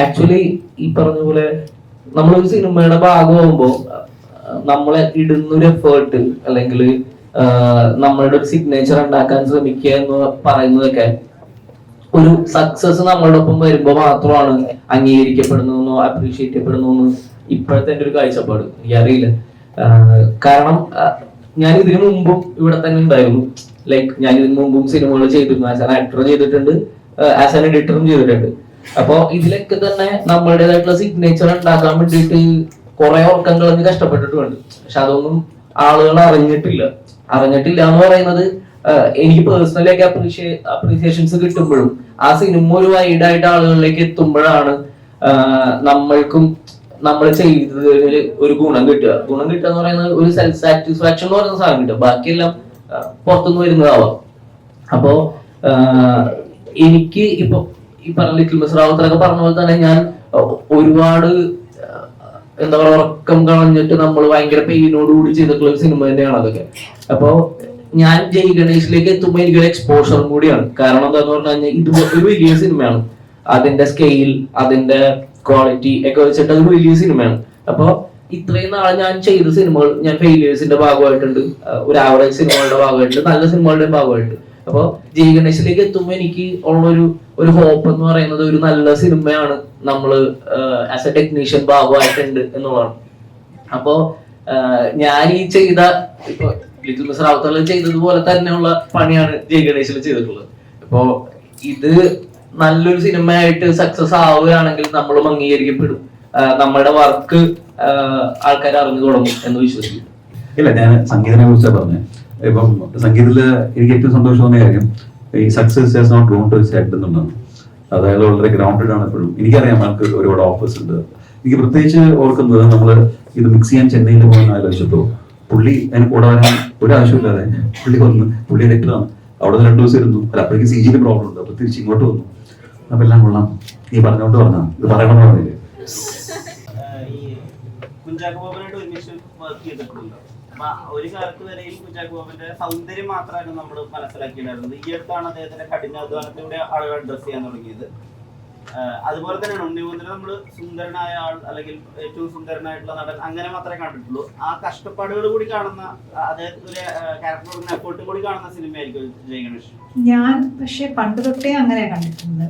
ആക്ച്വലി ഈ പറഞ്ഞ പോലെ നമ്മളൊരു സിനിമയുടെ ഭാഗമാകുമ്പോൾ നമ്മളെ ഇടുന്നൊരു എഫേർട്ട് അല്ലെങ്കിൽ നമ്മളുടെ ഒരു സിഗ്നേച്ചർ ഉണ്ടാക്കാൻ ശ്രമിക്കുക എന്ന് പറയുന്നതൊക്കെ ഒരു സക്സസ് നമ്മളുടെ ഒപ്പം വരുമ്പോൾ മാത്രമാണ് അംഗീകരിക്കപ്പെടുന്നതെന്നോ അപ്രീഷിയേറ്റ് ചെയ്യപ്പെടുന്നതെന്നോ ഇപ്പോഴത്തെ എൻ്റെ ഒരു കാഴ്ചപ്പാട്. എനിക്കറിയില്ല. കാരണം ഞാൻ ഇതിനു മുമ്പും ഇവിടെ തന്നെ ഉണ്ടായിരുന്നു. ലൈക്ക് ഞാൻ ഇതിനു മുമ്പും സിനിമകൾ ചെയ്തിരുന്നു. ആസ് ആൻ ആക്ടർ ചെയ്തിട്ടുണ്ട്, ആസ് ആൻ എഡിറ്ററും ചെയ്തിട്ടുണ്ട്. അപ്പൊ ഇതിലൊക്കെ തന്നെ നമ്മളുടേതായിട്ടുള്ള സിഗ്നേച്ചർ ഉണ്ടാക്കാൻ വേണ്ടിയിട്ട് കുറെ ഉറക്കം കളഞ്ഞ് കഷ്ടപ്പെട്ടിട്ടുണ്ട്. പക്ഷെ അതൊന്നും ആളുകൾ അറിഞ്ഞിട്ടില്ല എന്ന് പറയുന്നത് എനിക്ക് പേഴ്സണലി ഒക്കെ അപ്രീസിയേഷൻസ് കിട്ടുമ്പോഴും ആ സിനിമ ഒരു വൈഡായിട്ട് ആളുകളിലേക്ക് എത്തുമ്പോഴാണ് നമ്മൾക്കും നമ്മൾ ചെയ്തതിൽ ഒരു ഗുണം കിട്ടുക എന്ന് പറയുന്നത് ഒരു സെൽഫ് സാറ്റിസ്ഫാക്ഷൻ എന്ന് പറയുന്ന സാധനം കിട്ടുക. ബാക്കിയെല്ലാം പുറത്തുനിന്ന് വരുന്നതാവാം. അപ്പോ എനിക്ക് ഇപ്പൊ ഈ പറഞ്ഞ ലിറ്റിൽ മിസ് റാവുത്തറൊക്കെ പറഞ്ഞ പോലെ തന്നെ ഞാൻ ഒരുപാട് എന്താ പറയുക ഉറക്കം കളഞ്ഞിട്ട് നമ്മൾ ഭയങ്കര പെയിനോടുകൂടി ചെയ്തിട്ടുള്ള ഒരു സിനിമ തന്നെയാണ് അതൊക്കെ. അപ്പോ ഞാൻ ജയ് ഗണേഷിലേക്ക് എത്തുമ്പോൾ എനിക്കൊരു എക്സ്പോഷറും കൂടിയാണ്. കാരണം എന്താന്ന് പറഞ്ഞു കഴിഞ്ഞാൽ ഇത് ഒരു വലിയ സിനിമയാണ്. അതിന്റെ സ്കെയിൽ, അതിന്റെ ക്വാളിറ്റി ഒക്കെ വെച്ചിട്ട് അത് വലിയ സിനിമയാണ്. അപ്പൊ ഇത്രയും നാളെ ഞാൻ ചെയ്ത സിനിമകൾ, ഞാൻ ഫെയിലിയേഴ്സിന്റെ ഭാഗമായിട്ടുണ്ട്, ഒരു ആവറേജ് സിനിമകളുടെ ഭാഗമായിട്ടുണ്ട്, നല്ല സിനിമകളുടെ ഭാഗമായിട്ട്. അപ്പൊ ജയ് ഗണേഷിലേക്ക് എത്തുമ്പോൾ എനിക്ക് ഉള്ളൊരു ഹോപ്പ് എന്ന് പറയുന്നത് ഒരു നല്ല സിനിമയാണ് നമ്മള് ആസ് എ ടെക്നീഷ്യൻ ഭാഗമായിട്ടുണ്ട് എന്നുള്ളതാണ്. അപ്പോ ഞാൻ ഈ ചെയ്ത ഇപ്പൊ ലിറ്റിൽ മിസ് റാവുത്തറിൽ ചെയ്തതുപോലെ തന്നെയുള്ള പണിയാണ് ജയ് ഗണേഷിൽ ചെയ്തിട്ടുള്ളത്. അപ്പോ ഇത് നല്ലൊരു സിനിമയായിട്ട് സക്സസ് ആവുകയാണെങ്കിൽ നമ്മളും അംഗീകരിക്കപ്പെടും, നമ്മുടെ വർക്ക് ആൾക്കാർ അറിഞ്ഞു തുടങ്ങും എന്ന് വിശ്വസിക്കുന്നു. ഇല്ല, ഞാൻ സംഗീതത്തിനെ കുറിച്ചാണ് പറഞ്ഞത്. ഇപ്പം സംഗീതത്തില് എനിക്ക് ഏറ്റവും സന്തോഷം തോന്നിയ കാര്യം ഈ success has not gone to set എന്നുള്ളതാണ്. അതായത് വളരെ ഗ്രൗണ്ടഡ് ആണ് എപ്പോഴും. എനിക്കറിയാം നമുക്ക് ഒരുപാട് ഓഫേഴ്സ് ഉണ്ട്. എനിക്ക് പ്രത്യേകിച്ച് ഓർക്കുന്നത് നമ്മൾ ഇത് മിക്സ് ചെയ്യാൻ ചെന്നൈയിൽ പോകുന്ന ആലോചിച്ചപ്പോൾ പുള്ളി അതിന് കൂടെ വരാൻ ഒരാവശ്യമില്ലാതെ പുള്ളി എഡിറ്ററാണ്. അവിടെ നിന്ന് 2 ദിവസം ഇരുന്നു. അല്ല, അപ്പോഴേക്ക് CG പ്രോബ്ലം ഉണ്ട്. അപ്പൊ തിരിച്ച് ഇങ്ങോട്ട് വന്നു. അപ്പൊ എല്ലാം കൊള്ളാം, നീ പറഞ്ഞോണ്ട് പറഞ്ഞ ഇത് പറയണമെന്ന് പറഞ്ഞില്ലേ. ഈ കുഞ്ചാക്കോ ബോബനായിട്ട് ഒരുമിച്ച് വർക്ക് ചെയ്തിട്ടുണ്ട്. അപ്പൊ ഒരു കാലത്ത് വരെയും കുഞ്ചാക്കോ ബോബന്റെ സൗന്ദര്യം മാത്രമായിരുന്നു നമ്മൾ മനസ്സിലാക്കിയിട്ടുണ്ടായിരുന്നത്. ഈ അടുത്താണ് അദ്ദേഹത്തിന്റെ കഠിനാധ്വാനത്തിലൂടെ ആളുകൾ അഡ്രസ് ചെയ്യാൻ തുടങ്ങിയത്. അതുപോലെ തന്നെയാണ് ഉണ്ണിമുതൽ നമ്മൾ സുന്ദരനായ ആൾ അല്ലെങ്കിൽ ഏറ്റവും സുന്ദരനായിട്ടുള്ള നടൻ അങ്ങനെ മാത്രമേ കണ്ടിട്ടുള്ളൂ. ആ കഷ്ടപ്പാടുകൾ കൂടി കാണുന്ന അദ്ദേഹത്തിന്റെ ക്യാരക്ടർ എഫോർട്ടും കൂടി കാണുന്ന സിനിമയായിരിക്കും ജയ് ഗണേഷ്. ഞാൻ പക്ഷെ പണ്ട് തൊട്ടേ അങ്ങനെ കണ്ടിട്ടുണ്ട്,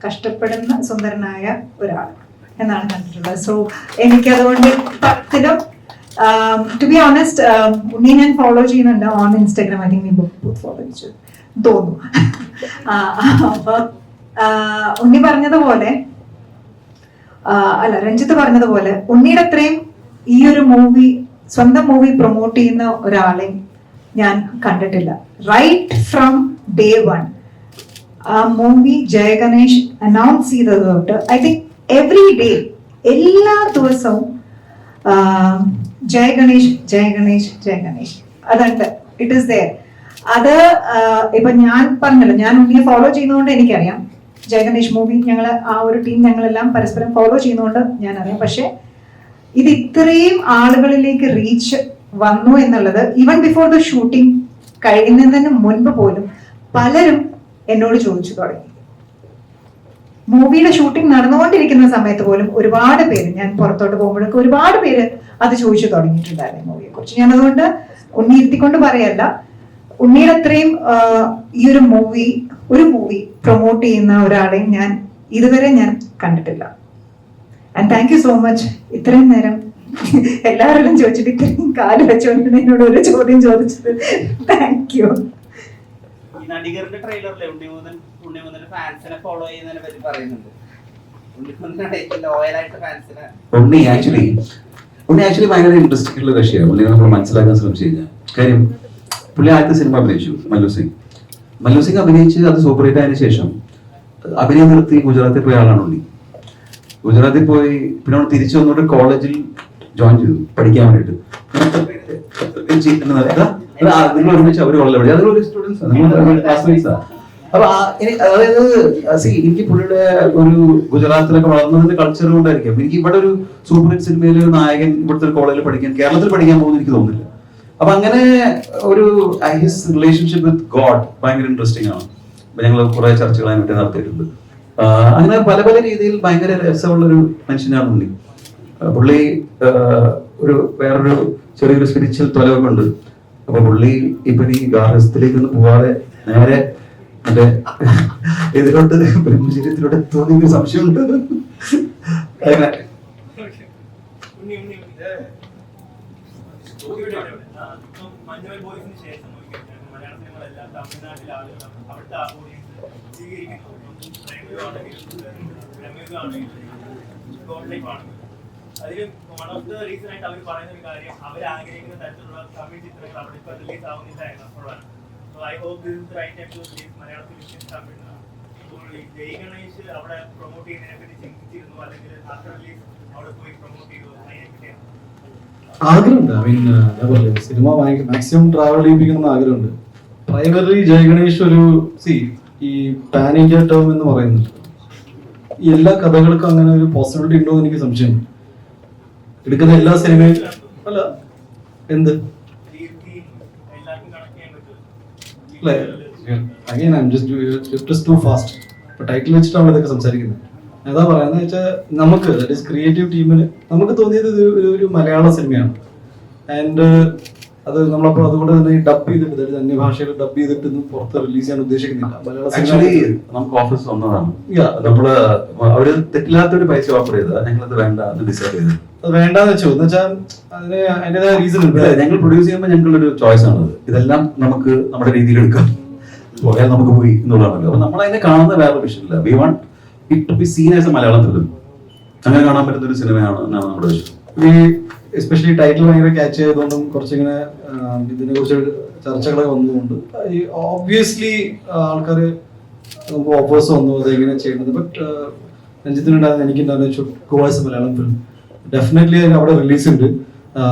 കഷ്ടപ്പെടുന്ന സുന്ദരനായ ഒരാൾ എന്നാണ് കണ്ടിട്ടുള്ളത്. സോ എനിക്കതുകൊണ്ട് 10ലും ടു ബി ഓണസ്റ്റ് ഉണ്ണി ഞാൻ ഫോളോ ചെയ്യുന്നുണ്ട് on Instagram. I think follow ചെയ്തു തോന്നുന്നു. അപ്പൊ ഉണ്ണി പറഞ്ഞതുപോലെ അല്ല രഞ്ജിത്ത് പറഞ്ഞതുപോലെ ഉണ്ണിയുടെ അത്രയും ഈ ഒരു മൂവി സ്വന്തം മൂവി പ്രൊമോട്ട് ചെയ്യുന്ന ഒരാളെയും ഞാൻ കണ്ടിട്ടില്ല. റൈറ്റ് ഫ്രം ഡേ 1 ആ മൂവി ജയ ഗണേഷ് അനൗൺസ് ചെയ്തത് തൊട്ട് ഐ തിങ്ക് എവറി ഡേ എല്ലാ ദിവസവും ജയ ഗണേഷ് ജയ ഗണേഷ് ജയ ഗണേഷ് അതുണ്ട്. It is there. അത് ഇപ്പൊ ഞാൻ പറഞ്ഞല്ലോ, ഞാൻ ഉണ്ണിയെ ഫോളോ ചെയ്യുന്നതുകൊണ്ട് എനിക്കറിയാം. ജയ ഗണേഷ് മൂവി ഞങ്ങൾ ആ ഒരു ടീം ഞങ്ങളെല്ലാം പരസ്പരം ഫോളോ ചെയ്യുന്നതുകൊണ്ട് ഞാൻ അറിയാം. പക്ഷെ ഇത് ഇത്രയും ആളുകളിലേക്ക് റീച്ച് വന്നു എന്നുള്ളത് ഈവൻ ബിഫോർ ദ ഷൂട്ടിംഗ് കഴിയുന്നതിന് മുൻപ് പോലും പലരും എന്നോട് ചോദിച്ചു തുടങ്ങി. മൂവിയുടെ ഷൂട്ടിംഗ് നടന്നുകൊണ്ടിരിക്കുന്ന സമയത്ത് പോലും ഒരുപാട് പേര്, ഞാൻ പുറത്തോട്ട് പോകുമ്പോഴൊക്കെ ഒരുപാട് പേര് അത് ചോദിച്ചു തുടങ്ങിയിട്ടുണ്ടായിരുന്നു മൂവിയെ കുറിച്ച്. ഞാൻ അതുകൊണ്ട് ഉണ്ണി ഇരുത്തിക്കൊണ്ട് പറയല്ല, ഉണ്ണിയുടെ അത്രയും ഈ ഒരു മൂവി പ്രൊമോട്ട് ചെയ്യുന്ന ഒരാളെയും ഞാൻ ഇതുവരെ ഞാൻ കണ്ടിട്ടില്ല. And thank you so much. ഇത്രയും നേരം എല്ലാവരും ചോദിച്ചിട്ട് ഇത്രയും കാല് വെച്ചുകൊണ്ട് എന്നോട് ഒരു ചോദ്യം ചോദിച്ചത് താങ്ക് യു. ഈ നടികരുടെ ട്രെയിലറിലെ ഉണ്ണിമുതൽ ഫാൻസിനെ ഫോളോ ചെയ്യുന്നതിനെ പറ്റി പറയുന്നുണ്ട്. ഉണ്ണി ആക്ച്വലി ഭയങ്കര ഇൻട്രസ്റ്റിംഗ് ഉള്ള കക്ഷിയാണ്. ഉണ്ണി നമ്മൾ മനസ്സിലാക്കാൻ ശ്രമിച്ചു കഴിഞ്ഞാൽ കാര്യം പുള്ളി ആദ്യത്തെ സിനിമ അഭിനയിച്ചു മല്ലു സിംഗ് അഭിനയിച്ച് അത് സൂപ്പർ ഹിറ്റ് ആയതിനു ശേഷം അഭിനയം നിർത്തി ഗുജറാത്തിൽ പോയ ആളാണ് ഉണ്ണി. ഗുജറാത്തിൽ പോയി പിന്നെ അവിടെ തിരിച്ചു വന്നിട്ട് കോളേജിൽ ജോയിൻ ചെയ്തു പഠിക്കാൻ വേണ്ടിയിട്ട്. നിങ്ങൾ ഒരുമിച്ച് അവർ കോളേജിൽ പഠിച്ചു, അതൊരു സ്റ്റുഡൻസ് നിങ്ങൾ ക്ലാസ്മേറ്റ്സാ. അപ്പൊ അതായത് എനിക്ക് പുള്ളിയുടെ ഒരു ഗുജറാത്തിലൊക്കെ വളർന്നതിന്റെ കൾച്ചർ കൊണ്ടായിരിക്കും എനിക്ക് ഇവിടെ ഒരു സൂപ്പർ ഹിറ്റ് സിനിമയിൽ ഒരു നായകൻ ഇവിടുത്തെ ഒരു കോളേജിൽ പഠിക്കാൻ കേരളത്തിൽ പഠിക്കാൻ പോകുന്ന എനിക്ക് തോന്നുന്നില്ല. അപ്പൊ അങ്ങനെ ഒരു ഹിസ് റിലേഷൻഷിപ്പ് വിത്ത് ഗോഡ് ഭയങ്കര ഇൻട്രസ്റ്റിംഗ് ആണ്. ഞങ്ങൾ കുറെ ചർച്ചകൾ അതിനെ പറ്റി നടത്തിയിട്ടുണ്ട്. അങ്ങനെ പല പല രീതിയിൽ ഭയങ്കര രസമുള്ളൊരു മനുഷ്യനാണ് പുള്ളി. പുള്ളി ഒരു വേറൊരു ചെറിയൊരു സ്പിരിച്വൽ ത്വലമൊക്കെ ഉണ്ട്. അപ്പൊ പുള്ളി ഇപ്പൊ ഈ ഗാർഹസ്ഥ്യത്തിലേക്കൊന്നും പോവാതെ നേരെ മറ്റേ ഇതിലോട്ട് ബ്രഹ്മചര്യത്തിലൂടെ തോന്നിയൊരു സംശയമുണ്ട്. അങ്ങനെ മഞ്ഞുമൽ ബോയ്സിന് ശേഷം മലയാള സിനിമകളെല്ലാം തമിഴ്നാട്ടിലെ ആളുകൾ അവിടുത്തെ ഓഡിയൻസ് സ്വീകരിക്കുന്നു. അതിൽ വൺ ഓഫ് ദ റീസൺ ആയിട്ട് അവർ പറയുന്ന ഒരു കാര്യം അവർ ആഗ്രഹിക്കുന്ന തരത്തിലുള്ള തമിഴ് ചിത്രങ്ങൾ അവിടെ ഇപ്പോൾ റിലീസ് ആവുന്നില്ല എന്നുള്ളതാണ്. So I hope this is the right time to release Malayalam films Tamil. അപ്പോൾ ഈ ജയ് ഗണേഷ് അവിടെ പ്രൊമോട്ട് ചെയ്യുന്നതിനെ പറ്റി ചിന്തിച്ചിരുന്നു, അല്ലെങ്കിൽ ആഫ്റ്റർ റിലീസ് അവിടെ പോയി പ്രൊമോട്ട് ചെയ്തു, അതിനെ പറ്റിയാണ് ആഗ്രഹമുണ്ട്. ഐ മീൻ ഞാൻ പറഞ്ഞു സിനിമ മാക്സിമം ട്രാവൽ ചെയ്യിപ്പിക്കണം ആഗ്രഹമുണ്ട്. പ്രൈമറി ജയ് ഗണേഷ് ഒരു ഈ പാൻ ഇന്ത്യ ടേം എന്ന് പറയുന്നുണ്ട്. ഈ എല്ലാ കഥകൾക്കും അങ്ങനെ ഒരു പോസിബിലിറ്റി ഉണ്ടോ എന്ന് എനിക്ക് സംശയമുണ്ട്. എടുക്കുന്ന എല്ലാ സിനിമയും അല്ല എന്ത് again I'm just to fast. ഇപ്പൊ ടൈറ്റിൽ വെച്ചിട്ടാണ് ഇതൊക്കെ സംസാരിക്കുന്നത്. അതാ പറയുന്നത് വെച്ചാൽ നമുക്ക് ദാറ്റ് ഈസ് ക്രിയേറ്റീവ് ടീമിന് നമുക്ക് തോന്നിയത് ഒരു മലയാള സിനിമയാണ്. ആൻഡ് അത് നമ്മളപ്പോൾ അതുകൊണ്ട് തന്നെ ഡബ് ചെയ്തിട്ട് അന്യഭാഷയിൽ ഡബ് ചെയ്തിട്ട് പുറത്ത് റിലീസ് ചെയ്യാൻ ഉദ്ദേശിക്കുന്നില്ല. മലയാള ആക്ച്വലി നമുക്ക് ഓഫീസ് വന്നതാണ്. നമ്മള് അവര് തെറ്റില്ലാത്തൊരു പൈസ ഓഫർ ചെയ്താൽ ഞങ്ങളത് വേണ്ട ഡിസൈഡ് ചെയ്തത്. അത് വേണ്ടാന്ന് വെച്ചു എന്ന് വെച്ചാൽ അതിന് അതിൻ്റെതായ റീസൺ ഉണ്ട്. ഞങ്ങൾ പ്രൊഡ്യൂസ് ചെയ്യുമ്പോൾ ഞങ്ങളൊരു ചോയ്സ് ആണത്. ഇതെല്ലാം നമുക്ക് നമ്മുടെ രീതിയിൽ എടുക്കാം, പോയാൽ നമുക്ക് പോയി എന്നുള്ളതാണല്ലോ. അപ്പൊ നമ്മൾ അതിനെ കാണുന്ന വേറെ വിഷയമില്ല. We want it to be seen as a Malayalam film. അങ്ങനെ കാണാൻ പറ്റുന്ന ഒരു സിനിമയാണ് എന്നാണ് നമ്മുടെ വിഷയം. എസ്പെഷ്യലി ടൈറ്റിൽ ഭയങ്കര ക്യാച്ച് ചെയ്തുകൊണ്ടും കുറച്ചിങ്ങനെ ഇതിനെ കുറിച്ച് ചർച്ചകളൊക്കെ വന്നുകൊണ്ട് ഓബ്വിയസ്ലി ആൾക്കാർ നമുക്ക് ഓഫേഴ്സ് വന്നു അതെങ്ങനെ ചെയ്യുന്നത്. ബട്ട് രഞ്ജിത്തിനുണ്ടാകുന്ന എനിക്കുണ്ടാകുന്ന മലയാളം ഫിലിം ഡെഫിനറ്റ്ലി അവിടെ റിലീസ് ഉണ്ട്.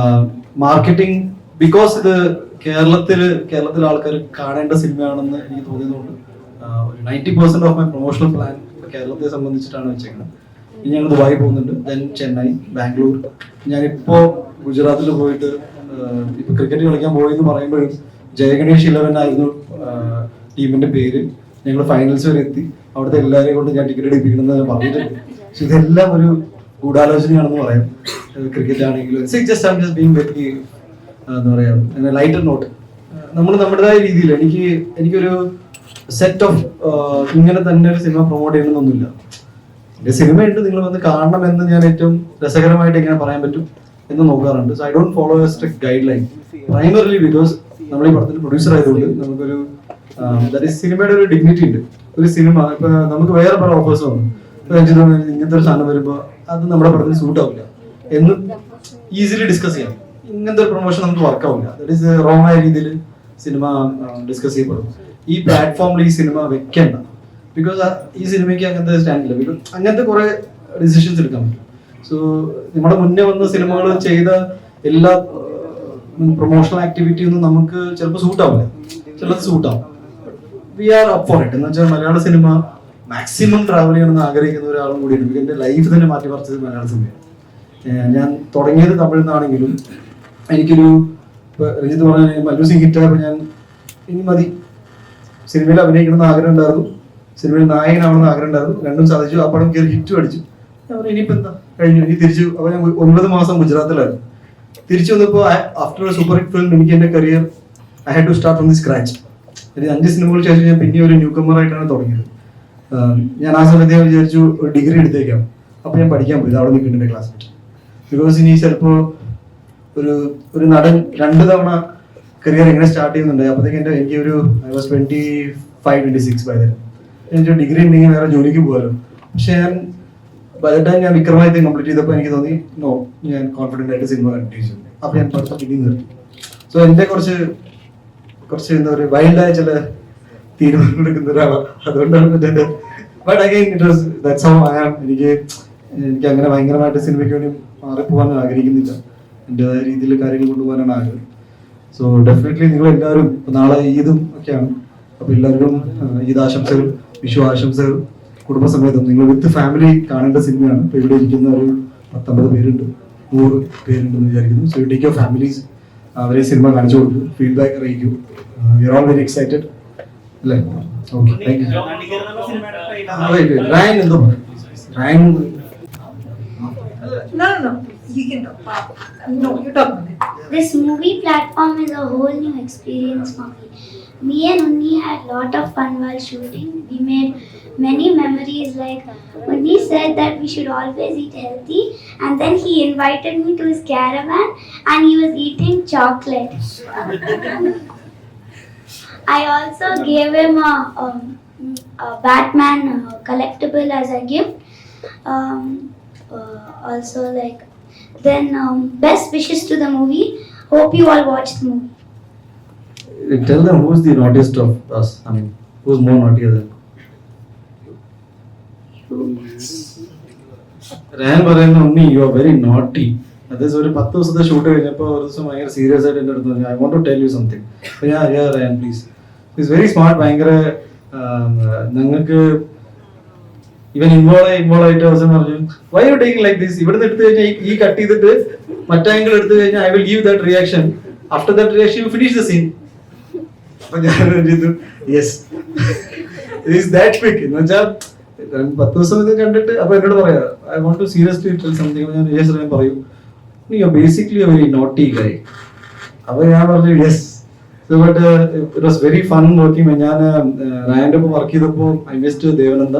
മാർക്കറ്റിംഗ് ബിക്കോസ് ഇത് കേരളത്തിലെ ആൾക്കാർ കാണേണ്ട സിനിമയാണെന്ന് എനിക്ക് തോന്നിയതുകൊണ്ട് ഒരു 90% ഓഫ് മൈ പ്രൊമോഷണൽ പ്ലാൻ കേരളത്തെ സംബന്ധിച്ചിട്ടാണ് വെച്ചേക്കുന്നത്. ഇനി ഞങ്ങൾ ദുബായി പോകുന്നുണ്ട്, ദെൻ ചെന്നൈ, ബാംഗ്ലൂർ. ഞാനിപ്പോ ഗുജറാത്തിൽ പോയിട്ട് ഇപ്പൊ ക്രിക്കറ്റ് കളിക്കാൻ പോയി എന്ന് പറയുമ്പോഴും ജയഗണേഷ് 11 ആയിരുന്നു ടീമിന്റെ പേര്. ഞങ്ങൾ ഫൈനൽസ് വരെ എത്തി. അവിടുത്തെ എല്ലാവരെയും കൊണ്ട് ഞാൻ ടിക്കറ്റ് എടുപ്പിക്കണമെന്ന് പറഞ്ഞിട്ടുണ്ട്. പക്ഷെ ഇതെല്ലാം ഒരു ഗൂഢാലോചനയാണെന്ന് പറയാം. ക്രിക്കറ്റ് ആണെങ്കിലും എന്താ പറയാ ലൈറ്റർ നോട്ട്. നമ്മൾ നമ്മുടേതായ രീതിയിൽ എനിക്കൊരു സെറ്റ് ഓഫ് ഇങ്ങനെ തന്നെ ഒരു സിനിമ പ്രൊമോട്ട് ചെയ്യണമെന്നൊന്നുമില്ല. എന്റെ സിനിമയുണ്ട്, നിങ്ങൾ വന്ന് കാണണമെന്ന് ഞാൻ ഏറ്റവും രസകരമായിട്ട് എങ്ങനെ പറയാൻ പറ്റും എന്ന് നോക്കാറുണ്ട്. So I don't follow A strict guide line primarily because നമ്മൾ ഈ പടത്തിൽ പ്രൊഡ്യൂസർ ആയതുകൊണ്ട് നമുക്കൊരു സിനിമയുടെ ഒരു ഡിഗ്നിറ്റി ഉണ്ട്. ഒരു സിനിമ ഇപ്പൊ നമുക്ക് വേറെ പല ഓഫേഴ്സ് വന്നു, ഇങ്ങനത്തെ ഒരു സാധനം വരുമ്പോൾ അത് നമ്മുടെ പടത്തിന് സൂട്ട് ആവില്ല എന്ന് ഈസിലി ഡിസ്കസ് ചെയ്യാം. ഇങ്ങനത്തെ ഒരു പ്രൊമോഷൻ നമുക്ക് വർക്ക് ആവില്ല. ദാറ്റ് ഈസ് റോങ് ആയ രീതിയിൽ സിനിമ ഡിസ്കസ് ചെയ്യപ്പെടും. ഈ പ്ലാറ്റ്ഫോമിൽ ഈ സിനിമ വെക്കണ്ട, ബിക്കോസ് ഈ സിനിമയ്ക്ക് അങ്ങനത്തെ സ്റ്റാൻഡില്ല. ബിക്കോസ് അങ്ങനത്തെ കുറെ ഡിസിഷൻസ് എടുക്കാൻ പറ്റും. സോ നമ്മുടെ മുന്നേ വന്ന സിനിമകൾ ചെയ്ത എല്ലാ പ്രൊമോഷണൽ ആക്ടിവിറ്റി ഒന്നും നമുക്ക് ചിലപ്പോൾ സൂട്ട് ആവില്ല, ചിലത് സൂട്ട് ആവും. We are up for it എന്ന് വെച്ചാൽ മലയാള സിനിമ മാക്സിമം ട്രാവൽ ചെയ്യണമെന്ന് ആഗ്രഹിക്കുന്ന ഒരാളും കൂടിയാണ്. എനിക്ക് എൻ്റെ ലൈഫ് തന്നെ മാറ്റി പറിച്ചത് മലയാള സിനിമയാണ്. ഞാൻ തുടങ്ങിയത് തമിഴിൽ നിന്നാണെങ്കിലും എനിക്കൊരു രഞ്ജിത്ത് പറഞ്ഞ മല്ലു സിംഗ് ഹിറ്റായപ്പോൾ ഞാൻ ഇനി മതി, സിനിമയിൽ അഭിനയിക്കണമെന്ന് ആഗ്രഹം ഉണ്ടായിരുന്നു, സിനിമയിൽ നായകനാവണമെന്ന് ആഗ്രഹം ഉണ്ടായിരുന്നു. രണ്ടും സാധിച്ചു. ആ പടം കയറി ഹിറ്റും അടിച്ചു. ഞാൻ പറഞ്ഞു ഇനിയിപ്പോൾ എന്താ കഴിഞ്ഞു, ഇനി തിരിച്ചു. അപ്പോൾ ഞാൻ 9 മാസം ഗുജറാത്തിലായിരുന്നു. തിരിച്ചു വന്നപ്പോൾ ആഫ്റ്റർ സൂപ്പർ ഹിറ്റ് ഫിലിം എനിക്ക് എൻ്റെ career I had to start from the scratch. ഒരു 5 സിനിമകൾക്ക് ശേഷം ഞാൻ പിന്നെ ഒരു ന്യൂ കമ്മർ ആയിട്ടാണ് തുടങ്ങിയത്. ഞാൻ ആ സമയത്ത് ഞാൻ വിചാരിച്ചു ഒരു ഡിഗ്രി എടുത്തേക്കാം. അപ്പോൾ ഞാൻ പഠിക്കാൻ പോയി അവിടെ നിൽക്കുന്നുണ്ട് എൻ്റെ ക്ലാസ്മേറ്റ്. ബിക്കോസ് ഇനി ചിലപ്പോൾ ഒരു നടൻ 2 തവണ കരിയർ എങ്ങനെ സ്റ്റാർട്ട് ചെയ്യുന്നുണ്ട്. അപ്പോഴത്തേക്ക് എനിക്ക് ഒരു ഐ വാസ് 25-26 ബൈ ദെൻ. എനിക്ക് ഡിഗ്രി ഉണ്ടെങ്കിൽ വേറെ ജോലിക്ക് പോകാമല്ലോ. പക്ഷെ ഞാൻ ബൈ ദ ടൈം ഞാൻ വിക്രമാദിത്യം കംപ്ലീറ്റ് ചെയ്തപ്പോൾ എനിക്ക് തോന്നി നോ, ഞാൻ കോൺഫിഡൻ്റ് ആയിട്ട് സിനിമ കണ്ടിന്യൂ ചെയ്തു. അപ്പോൾ ഞാൻ പഠിത്തം പിന്നെ നിർത്തി. സോ എൻ്റെ കുറച്ച് എന്താ പറയുക വൈൽഡായ ചില തീരുമാനങ്ങൾ എടുക്കുന്ന ഒരാളാണ്. അതുകൊണ്ടാണ് but again it was that's how I am. എനിക്ക് എനിക്ക് അങ്ങനെ ഭയങ്കരമായിട്ട് സിനിമയ്ക്ക് വേണ്ടി മാറിപ്പോകാൻ ആഗ്രഹിക്കുന്നില്ല. എൻ്റെതായ രീതിയിൽ കാര്യങ്ങൾ കൊണ്ടുപോകാനാണ് ആഗ്രഹം. സോ ഡെഫിനറ്റ്ലി നിങ്ങൾ എല്ലാവരും നാളെ ഈദും ഒക്കെയാണ്, അപ്പോൾ എല്ലാവർക്കും ഈദ് ആശംസകൾ, വിഷു ആശംസകൾ. കുടുംബസമേതം നിങ്ങൾ വിത്ത് ഫാമിലി കാണേണ്ട സിനിമയാണ്. ഇപ്പോൾ ഇവിടെ ഇരിക്കുന്ന ഒരു 19 പേരുണ്ട്, 100 പേരുണ്ടെന്ന് വിചാരിക്കുന്നു. സോ ടേക്ക് യുവർ ഫാമിലീസ്, അവരെ സിനിമ കാണിച്ചു കൊടുക്കും, ഫീഡ്ബാക്ക് അറിയിക്കും. We are all very excited അല്ലേ? Okay, thank you. റയൻ എന്തോ Ryan No. You can talk. No, you talk about it. This movie platform is a whole new experience for me. Me and Unni had lot of fun while shooting. We made many memories. Like Unni said that we should always eat healthy, and then he invited me to his caravan and he was eating chocolate. I also gave him a Batman collectible as a gift. Also, like, then best wishes to the movie. Hope you all watch the movie. Tell them who's the naughtiest of us. I mean, who's more naughtier than? Ryan പറയുന്ന Unni, you are very naughty. അതായത് ഒരു 10 ദിവസത്തെ shoot കഴിഞ്ഞപ്പോൾ ഒരു ദിവസം ഭയങ്കര serious ആയിട്ട് എൻ്റെ അടുത്ത് പറഞ്ഞു, I want to tell you something. അപ്പോൾ ഞാൻ Ryan please, is very smart. ഭയങ്കര ഞങ്ങൾക്ക് ഇവൻ ഇൻവോൾവ് ആയിട്ട് അവസരം പറഞ്ഞു, why you taking like this? ഇവിടുന്ന് എടുത്തു കഴിഞ്ഞാൽ ഈ കട്ട് ചെയ്തിട്ട് മറ്റേ ആംഗിൾ എടുത്തു കഴിഞ്ഞാൽ I will give that reaction. After that reaction you finish the scene. അപ്പൊ ഞാൻ ചെയ്തു, യെസ് ഈസ് ദാറ്റ് ക്വിക്ക് എന്ന് വെച്ചാൽ 10 ദിവസം ഇത് കണ്ടിട്ട് അപ്പൊ എന്നോട് പറയാ, I want to seriously tell something. ഞാൻ യെസ് ഞാൻ പറയൂ, you are basically a very naughty guy. അപ്പൊ ഞാൻ പറഞ്ഞു yes. So but it was very fun working. ഞാൻ റയാൻ്റെ ഒപ്പം വർക്ക് ചെയ്തപ്പോൾ I missed Devananda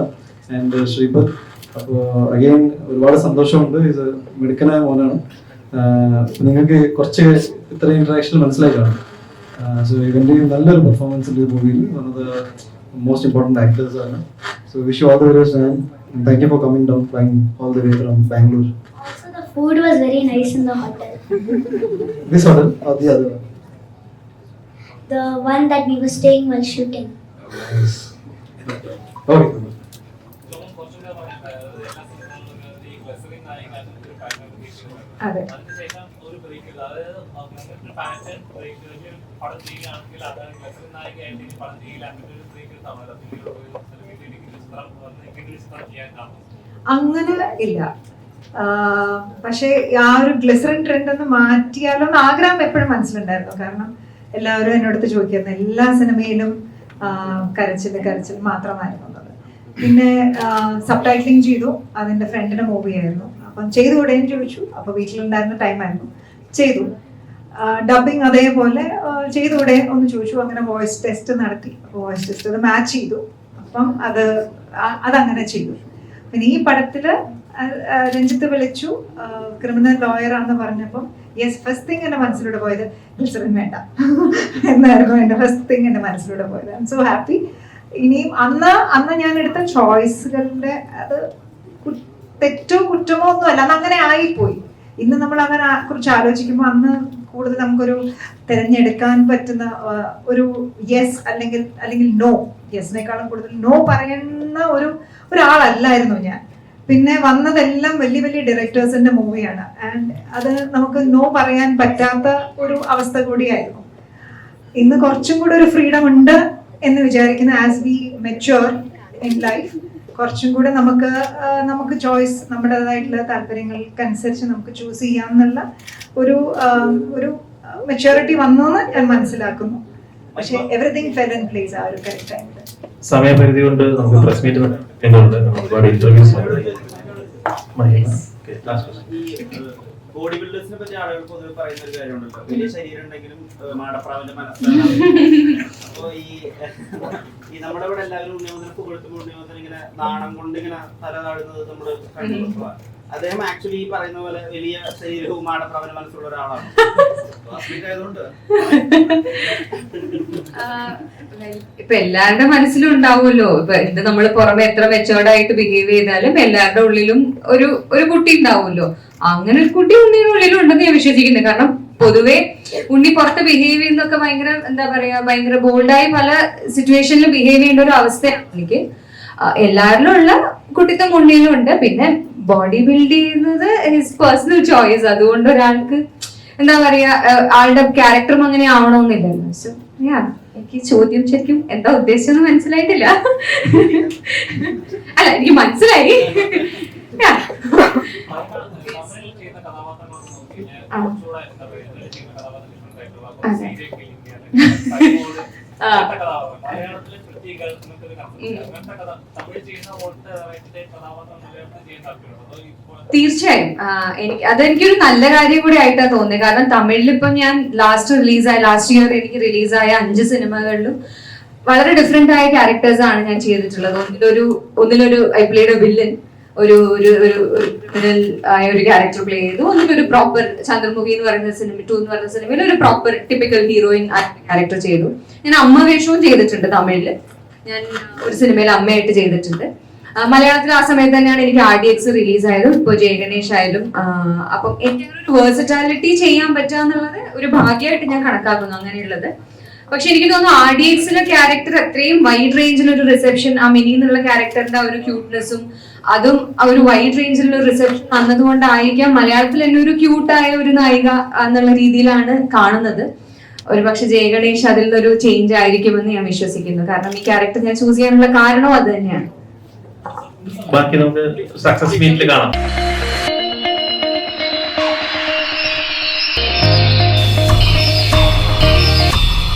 and Sreepath. അപ്പോൾ അഗെയിൻ ഒരുപാട് സന്തോഷമുണ്ട്. ഇത് മിടുക്കനായ മോനാണ്. നിങ്ങൾക്ക് കുറച്ച് ഇത്ര ഇന്ററാക്ഷൻ മനസ്സിലായി കാണും. സോ ഇവൻ്റെ നല്ലൊരു പെർഫോമൻസ് ഉണ്ട് ഈ മൂവിയിൽ. One of the most important actors ആണ്. So wish you all the very best and thank you for coming down, flying all the way from Bangalore. Also, the food was very nice in the hotel. This hotel or the other one? The one that we were staying while shooting. Nice. Okay. അതെ, അങ്ങനെ ഇല്ല. പക്ഷേ ആ ഒരു glycerin trend ഒന്ന് മാറ്റിയാലോ എന്ന് ആഗ്രഹം എപ്പോഴും മനസ്സിലുണ്ടായിരുന്നു. കാരണം എല്ലാവരും എന്നോടത്ത് ചോദിക്കുന്നു, എല്ലാ സിനിമയിലും കരച്ചിൽ മാത്രമായിരുന്നു എന്നത്. പിന്നെ സബ് ടൈറ്റിലിംഗ് ചെയ്തു, അതിൻ്റെ ഫ്രണ്ടിൻ്റെ മൂവിയായിരുന്നു. അപ്പം ചെയ്തുകൂടെയും ചോദിച്ചു. അപ്പോൾ വീട്ടിലുണ്ടായിരുന്ന ടൈമായിരുന്നു, ചെയ്തു. ഡബിങ് അതേപോലെ ചെയ്തുകൂടെ ഒന്ന് ചോദിച്ചു. അങ്ങനെ വോയിസ് ടെസ്റ്റ് നടത്തി. വോയിസ് ടെസ്റ്റ് അത് മാച്ച് ചെയ്തു. അപ്പം അതങ്ങനെ ചെയ്തു. പിന്നെ ഈ പടത്തിൽ രഞ്ജിത്ത് വിളിച്ചു, ക്രിമിനൽ ലോയറാണെന്ന് പറഞ്ഞപ്പം യെസ്, ഫസ്റ്റ് തിങ് എൻ്റെ മനസ്സിലൂടെ പോയത് ഗ്ലിസറിൻ വേണ്ട എന്നായിരുന്നു. എൻ്റെ ഫസ്റ്റ് തിങ് എൻ്റെ മനസ്സിലൂടെ പോയത്. I M so happy. ഇനിയും അന്ന് ഞാൻ എടുത്ത ചോയ്സുകളുടെ അത് തെറ്റോ കുറ്റമോ ഒന്നും അല്ല, അന്ന് അങ്ങനെ ആയിപ്പോയി. ഇന്ന് നമ്മൾ അങ്ങനെ കുറിച്ച് ആലോചിക്കുമ്പോൾ അന്ന് കൂടുതൽ നമുക്കൊരു തിരഞ്ഞെടുക്കാൻ പറ്റുന്ന ഒരു യെസ് അല്ലെങ്കിൽ നോ, യെസിനേക്കാളും കൂടുതൽ നോ പറയുന്ന ഒരാളല്ലായിരുന്നു ഞാൻ. പിന്നെ വന്നതെല്ലാം വലിയ വലിയ ഡയറക്ടേഴ്സിന്റെ മൂവിയാണ്. ആൻഡ് അത് നമുക്ക് നോ പറയാൻ പറ്റാത്ത ഒരു അവസ്ഥ കൂടിയായിരുന്നു. ഇന്ന് കുറച്ചും കൂടെ ഒരു ഫ്രീഡം ഉണ്ട് എന്ന് വിചാരിക്കുന്ന, as we mature in life, കുറച്ചും കൂടെ നമുക്ക് ചോയ്സ്, നമ്മുടേതായിട്ടുള്ള താല്പര്യങ്ങൾക്കനുസരിച്ച് നമുക്ക് ചൂസ് ചെയ്യാം എന്നുള്ള ഒരു മെച്യൂരിറ്റി വന്നു എന്ന് ഞാൻ മനസ്സിലാക്കുന്നു. പക്ഷെ എവറിഥിങ് ഫെൽ ഇൻ പ്ലേസ് ആ ഒരു കറക്റ്റ് ടൈമിൽ. സമയപരിധി കൊണ്ട് നമുക്ക് പ്രസ് മീറ്റ് ഒരുപാട് ഇന്റർവ്യൂസ്. ബോഡി ബിൽഡേഴ്സിനെ പറ്റി ആളുകൾ പൊതുവെ പറയുന്ന ഒരു കാര്യമുണ്ടല്ലോ, വലിയ ശരീരം ഉണ്ടെങ്കിലും മാടപ്രാവിന്റെ മനസ്സിലാണ്. അപ്പൊ ഈ നമ്മുടെ ഇവിടെ എല്ലാവരും ഉണ്ണിമോദന പുകഴ്ത്തുമ്പോൾ ഉണ്ണിമോദന ഇങ്ങനെ നാണം കൊണ്ട് ഇങ്ങനെ തല താഴുന്നത് നമ്മൾ കണ്ടു. അദ്ദേഹം ആക്ച്വലി ഈ പറയുന്ന പോലെ വലിയ ശരീരവും മാടപ്രാവിന്റെ മനസ്സുള്ള ഒരാളാണ്. ഇപ്പൊ എല്ലാവരുടെ മനസ്സിലും ഉണ്ടാവുമല്ലോ. ഇപ്പൊ ഇത് നമ്മൾ പുറമെ എത്ര മെച്ചോർഡായിട്ട് ബിഹേവ് ചെയ്താലും എല്ലാവരുടെ ഉള്ളിലും ഒരു കുട്ടി ഉണ്ടാവുമല്ലോ. അങ്ങനെ ഒരു കുട്ടി ഉണ്ണിയുടെ ഉള്ളിലും ഉണ്ടെന്ന് ഞാൻ വിശ്വസിക്കുന്നത്. കാരണം പൊതുവെ ഉണ്ണി പുറത്ത് ബിഹേവ് ചെയ്യുന്നതൊക്കെ ഭയങ്കര എന്താ പറയാ, ഭയങ്കര ബോൾഡായി പല സിറ്റുവേഷനിലും ബിഹേവ് ചെയ്യേണ്ട ഒരു അവസ്ഥയാണ് എനിക്ക്. എല്ലാവരിലും ഉള്ള കുട്ടിത്തം ഉണ്ണിയിലും ഉണ്ട്. പിന്നെ ബോഡി ബിൽഡ് ചെയ്യുന്നത് ഹിസ് പേഴ്സണൽ ചോയ്സ്. അതുകൊണ്ട് ഒരാൾക്ക് എന്താ പറയാ ആളുടെ ക്യാരക്ടറും അങ്ങനെ ആവണമെന്നില്ലല്ലോ. സോ എനിക്ക് ചോദ്യം ശരിക്കും എന്താ ഉദ്ദേശിച്ചെന്ന് മനസ്സിലായിട്ടില്ല. അല്ല എനിക്ക് മനസ്സിലായി. തീർച്ചയായും അതെനിക്കൊരു നല്ല കാര്യം കൂടി ആയിട്ടാ തോന്നിയത്. കാരണം തമിഴിൽ ഇപ്പൊ ഞാൻ ലാസ്റ്റ് ഇയർ എനിക്ക് റിലീസായ 5 സിനിമകളിലും വളരെ ഡിഫറെന്റ് ആയ ക്യാരക്ടേഴ്സ് ആണ് ഞാൻ ചെയ്തിട്ടുള്ളത്. ഒന്നിലൊരു ഐ പ്ലേഡ് വില്ലൻ, ഒരു ക്രിമിനൽ ആയ ഒരു ക്യാരക്ടർ പ്ലേ ചെയ്തു. ഒന്നിലൊരു പ്രോപ്പർ ചന്ദ്രമുഖി എന്ന് പറയുന്ന സിനിമ 2 എന്ന് പറയുന്ന സിനിമയിൽ ഒരു പ്രോപ്പർ ടിപ്പിക്കൽ ഹീറോയിൻ ക്യാരക്ടർ ചെയ്തു. ഞാൻ അമ്മ വേഷവും ചെയ്തിട്ടുണ്ട് തമിഴില്. ഞാൻ ഒരു സിനിമയിൽ അമ്മയായിട്ട് ചെയ്തിട്ടുണ്ട്. മലയാളത്തിൽ ആ സമയത്ത് തന്നെയാണ് എനിക്ക് RDX റിലീസ് ആയതും ഇപ്പൊ ജയഗണേഷ് ആയാലും. അപ്പം എനിക്ക് ഒരു വേഴ്സറ്റാലിറ്റി ചെയ്യാൻ പറ്റുക എന്നുള്ളത് ഒരു ഭാഗ്യമായിട്ട് ഞാൻ കണക്കാക്കുന്നു അങ്ങനെയുള്ളത്. പക്ഷെ എനിക്ക് തോന്നുന്നു RDXലെ ക്യാരക്ടർ അത്രയും വൈഡ് റേഞ്ചിലൊരു റിസെപ്ഷൻ, ആ മിനി എന്നുള്ള ക്യാരക്ടറിന്റെ ആ ഒരു ക്യൂട്ട്നെസ്സും അതും ആ ഒരു വൈഡ് റേഞ്ചിലുള്ള റിസെപ്ഷൻ വന്നതുകൊണ്ടായിരിക്കാം മലയാളത്തിൽ തന്നെ ഒരു ക്യൂട്ടായ ഒരു നായിക എന്നുള്ള രീതിയിലാണ് കാണുന്നത്. ഒരു പക്ഷെ ജയഗണേഷ് അതിൽ നിന്നൊരു ചേഞ്ച് ആയിരിക്കുമെന്ന് ഞാൻ വിശ്വസിക്കുന്നു. കാരണം ഈ ക്യാരക്ടർ ഞാൻ ചൂസ് ചെയ്യാനുള്ള കാരണവും അത് തന്നെയാണ്. ബാക്കി നമുക്ക് സക്സസ് മീറ്റിൽ കാണാം.